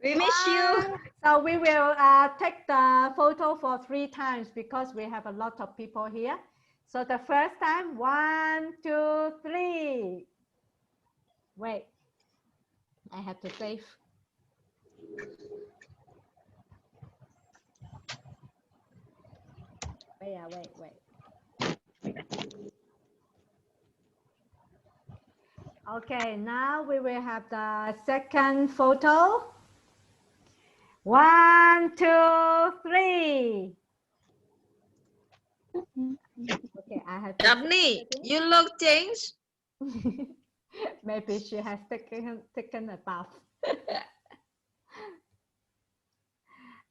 We miss you. So we will take the photo for 3 times because we have a lot of people here. So the first time, 1, 2, 3. Wait, I have to save. Wait. Okay, now we will have the second photo. 1, 2, 3. Okay, I have to. Daphne, you look changed. Maybe she has taken a bath.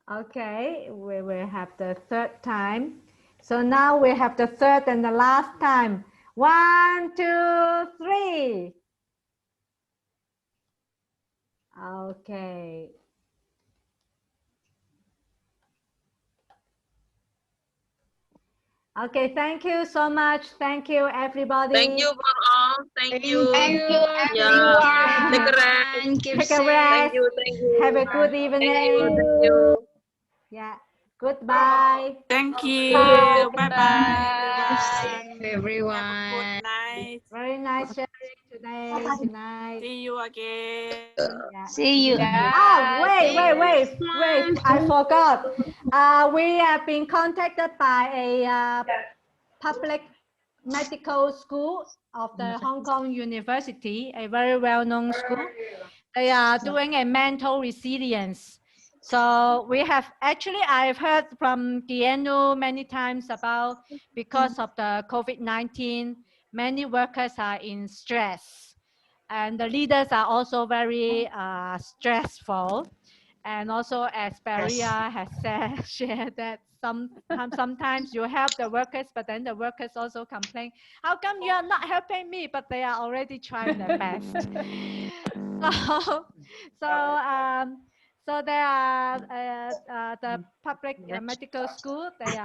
Okay, we will have the third time. So now we have the third and the last time. 1, 2, 3. Okay. Okay, thank you so much. Thank you, everybody. Thank you for all. Thank Thank you. Thank you, Yeah. everyone. Take a rest. Keep Take a safe. rest. Thank you. Thank you. Have a good Thank evening. you. Thank you. Yeah. Goodbye. Thank you. Bye. Bye bye, everyone. Everyone. Have a good night. Very nice sharing today. Tonight. See you again. Yeah. See you. Oh, wait. I forgot. We have been contacted by a public medical school of the Hong Kong University, a very well-known school. They are doing a mental resilience. So we have I've heard from Guillermo many times about because of the COVID-19, many workers are in stress. And the leaders are also very stressful. And also, as Maria has said, shared that sometimes you help the workers, but then the workers also complain, how come you are not helping me? But they are already trying their best. So there are the public medical school. They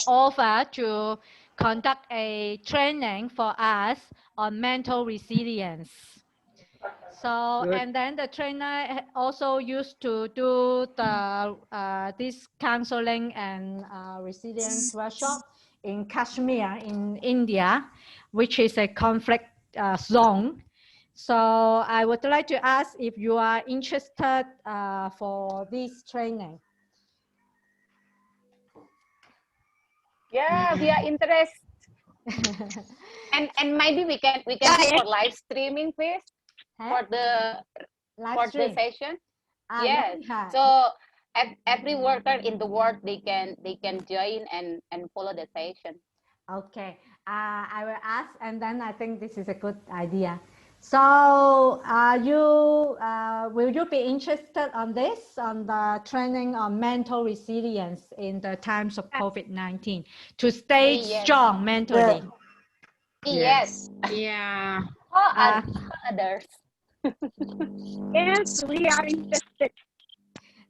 offer to conduct a training for us on mental resilience. So, and then the trainer also used to do the this counseling and resilience workshop in Kashmir in India, which is a conflict zone. So I would like to ask if you are interested for this training. Yeah, we are interested. and maybe we can do for live streaming, please, for the session. Yes. So every worker in the world they can join and follow the session. Okay. I will ask, and then I think this is a good idea. So will you be interested on this, on the training on mental resilience in the times of COVID-19 to stay strong mentally? Yes. Yeah. Others. Yes, we are interested.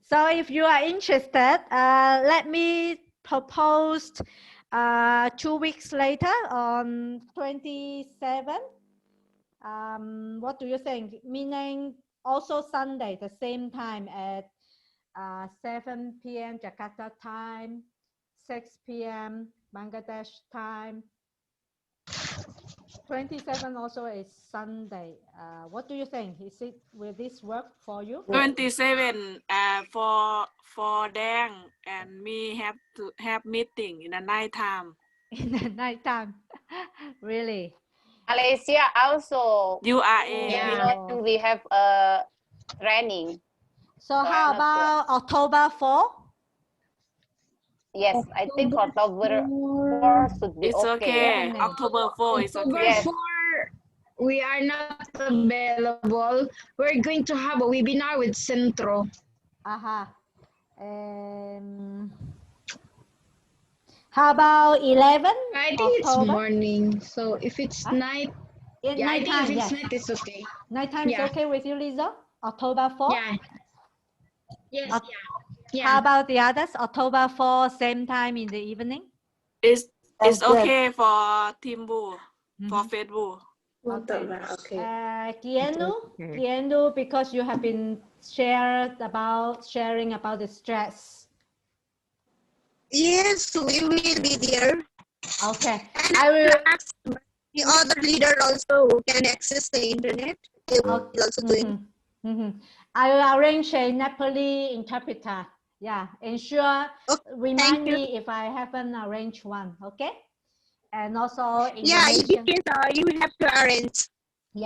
So if you are interested, let me propose 2 weeks later on 27. What do you think? Meaning also Sunday, the same time at 7 p.m. Jakarta time, 6 p.m. Bangladesh time. 27 also is Sunday. What do you think? Will this work for you? 27 for Dang and me have to have meeting in the night time. In the night time, really? Malaysia also. UAE. We have a training. So how about October 4? Yes, I think October 4 should be it's okay. October 4 is okay. October 4, we are not available. We're going to have a webinar with Centro. How about 11? I think October? it's morning. So if it's night, I think if it's night, it's okay. Nighttime is okay with you, Lisa? October 4? Yeah. Yes, yeah. How about the others? October 4, same time in the evening? It's okay for Timbu, for Facebook. Okay. Kienu, because you have been sharing about the stress. Yes, we will be there. Okay. And I will ask the other leader also who can access the internet. They will also doing. I will arrange a Nepali interpreter. Yeah, ensure. Remind me if I haven't arranged one. Okay. And also Indonesian. Yeah, you have to arrange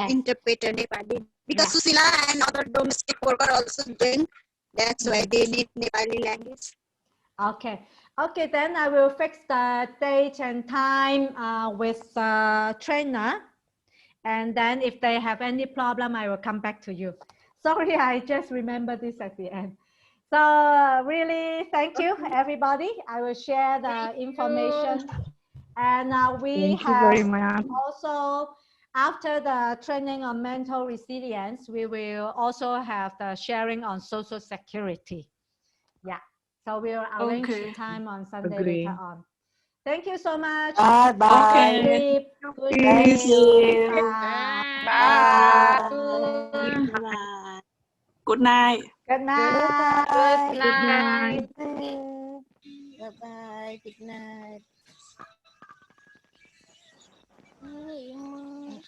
interpreter Nepali because Susila and other domestic worker also doing. That's why they need Nepali language. Okay. Okay, then I will fix the date and time with the trainer. And then if they have any problem, I will come back to you. Sorry, I just remember this at the end. So really, thank you, everybody. I will share the information. And we have also, after the training on mental resilience, we will also have the sharing on social security. Yeah. So we'll arrange the time on Sunday later on. Thank you so much. Bye bye. Sleep. Good Thank sleep. you. Bye. Bye. Good night. Good night. Good Good night. Bye bye. Good night. Ay,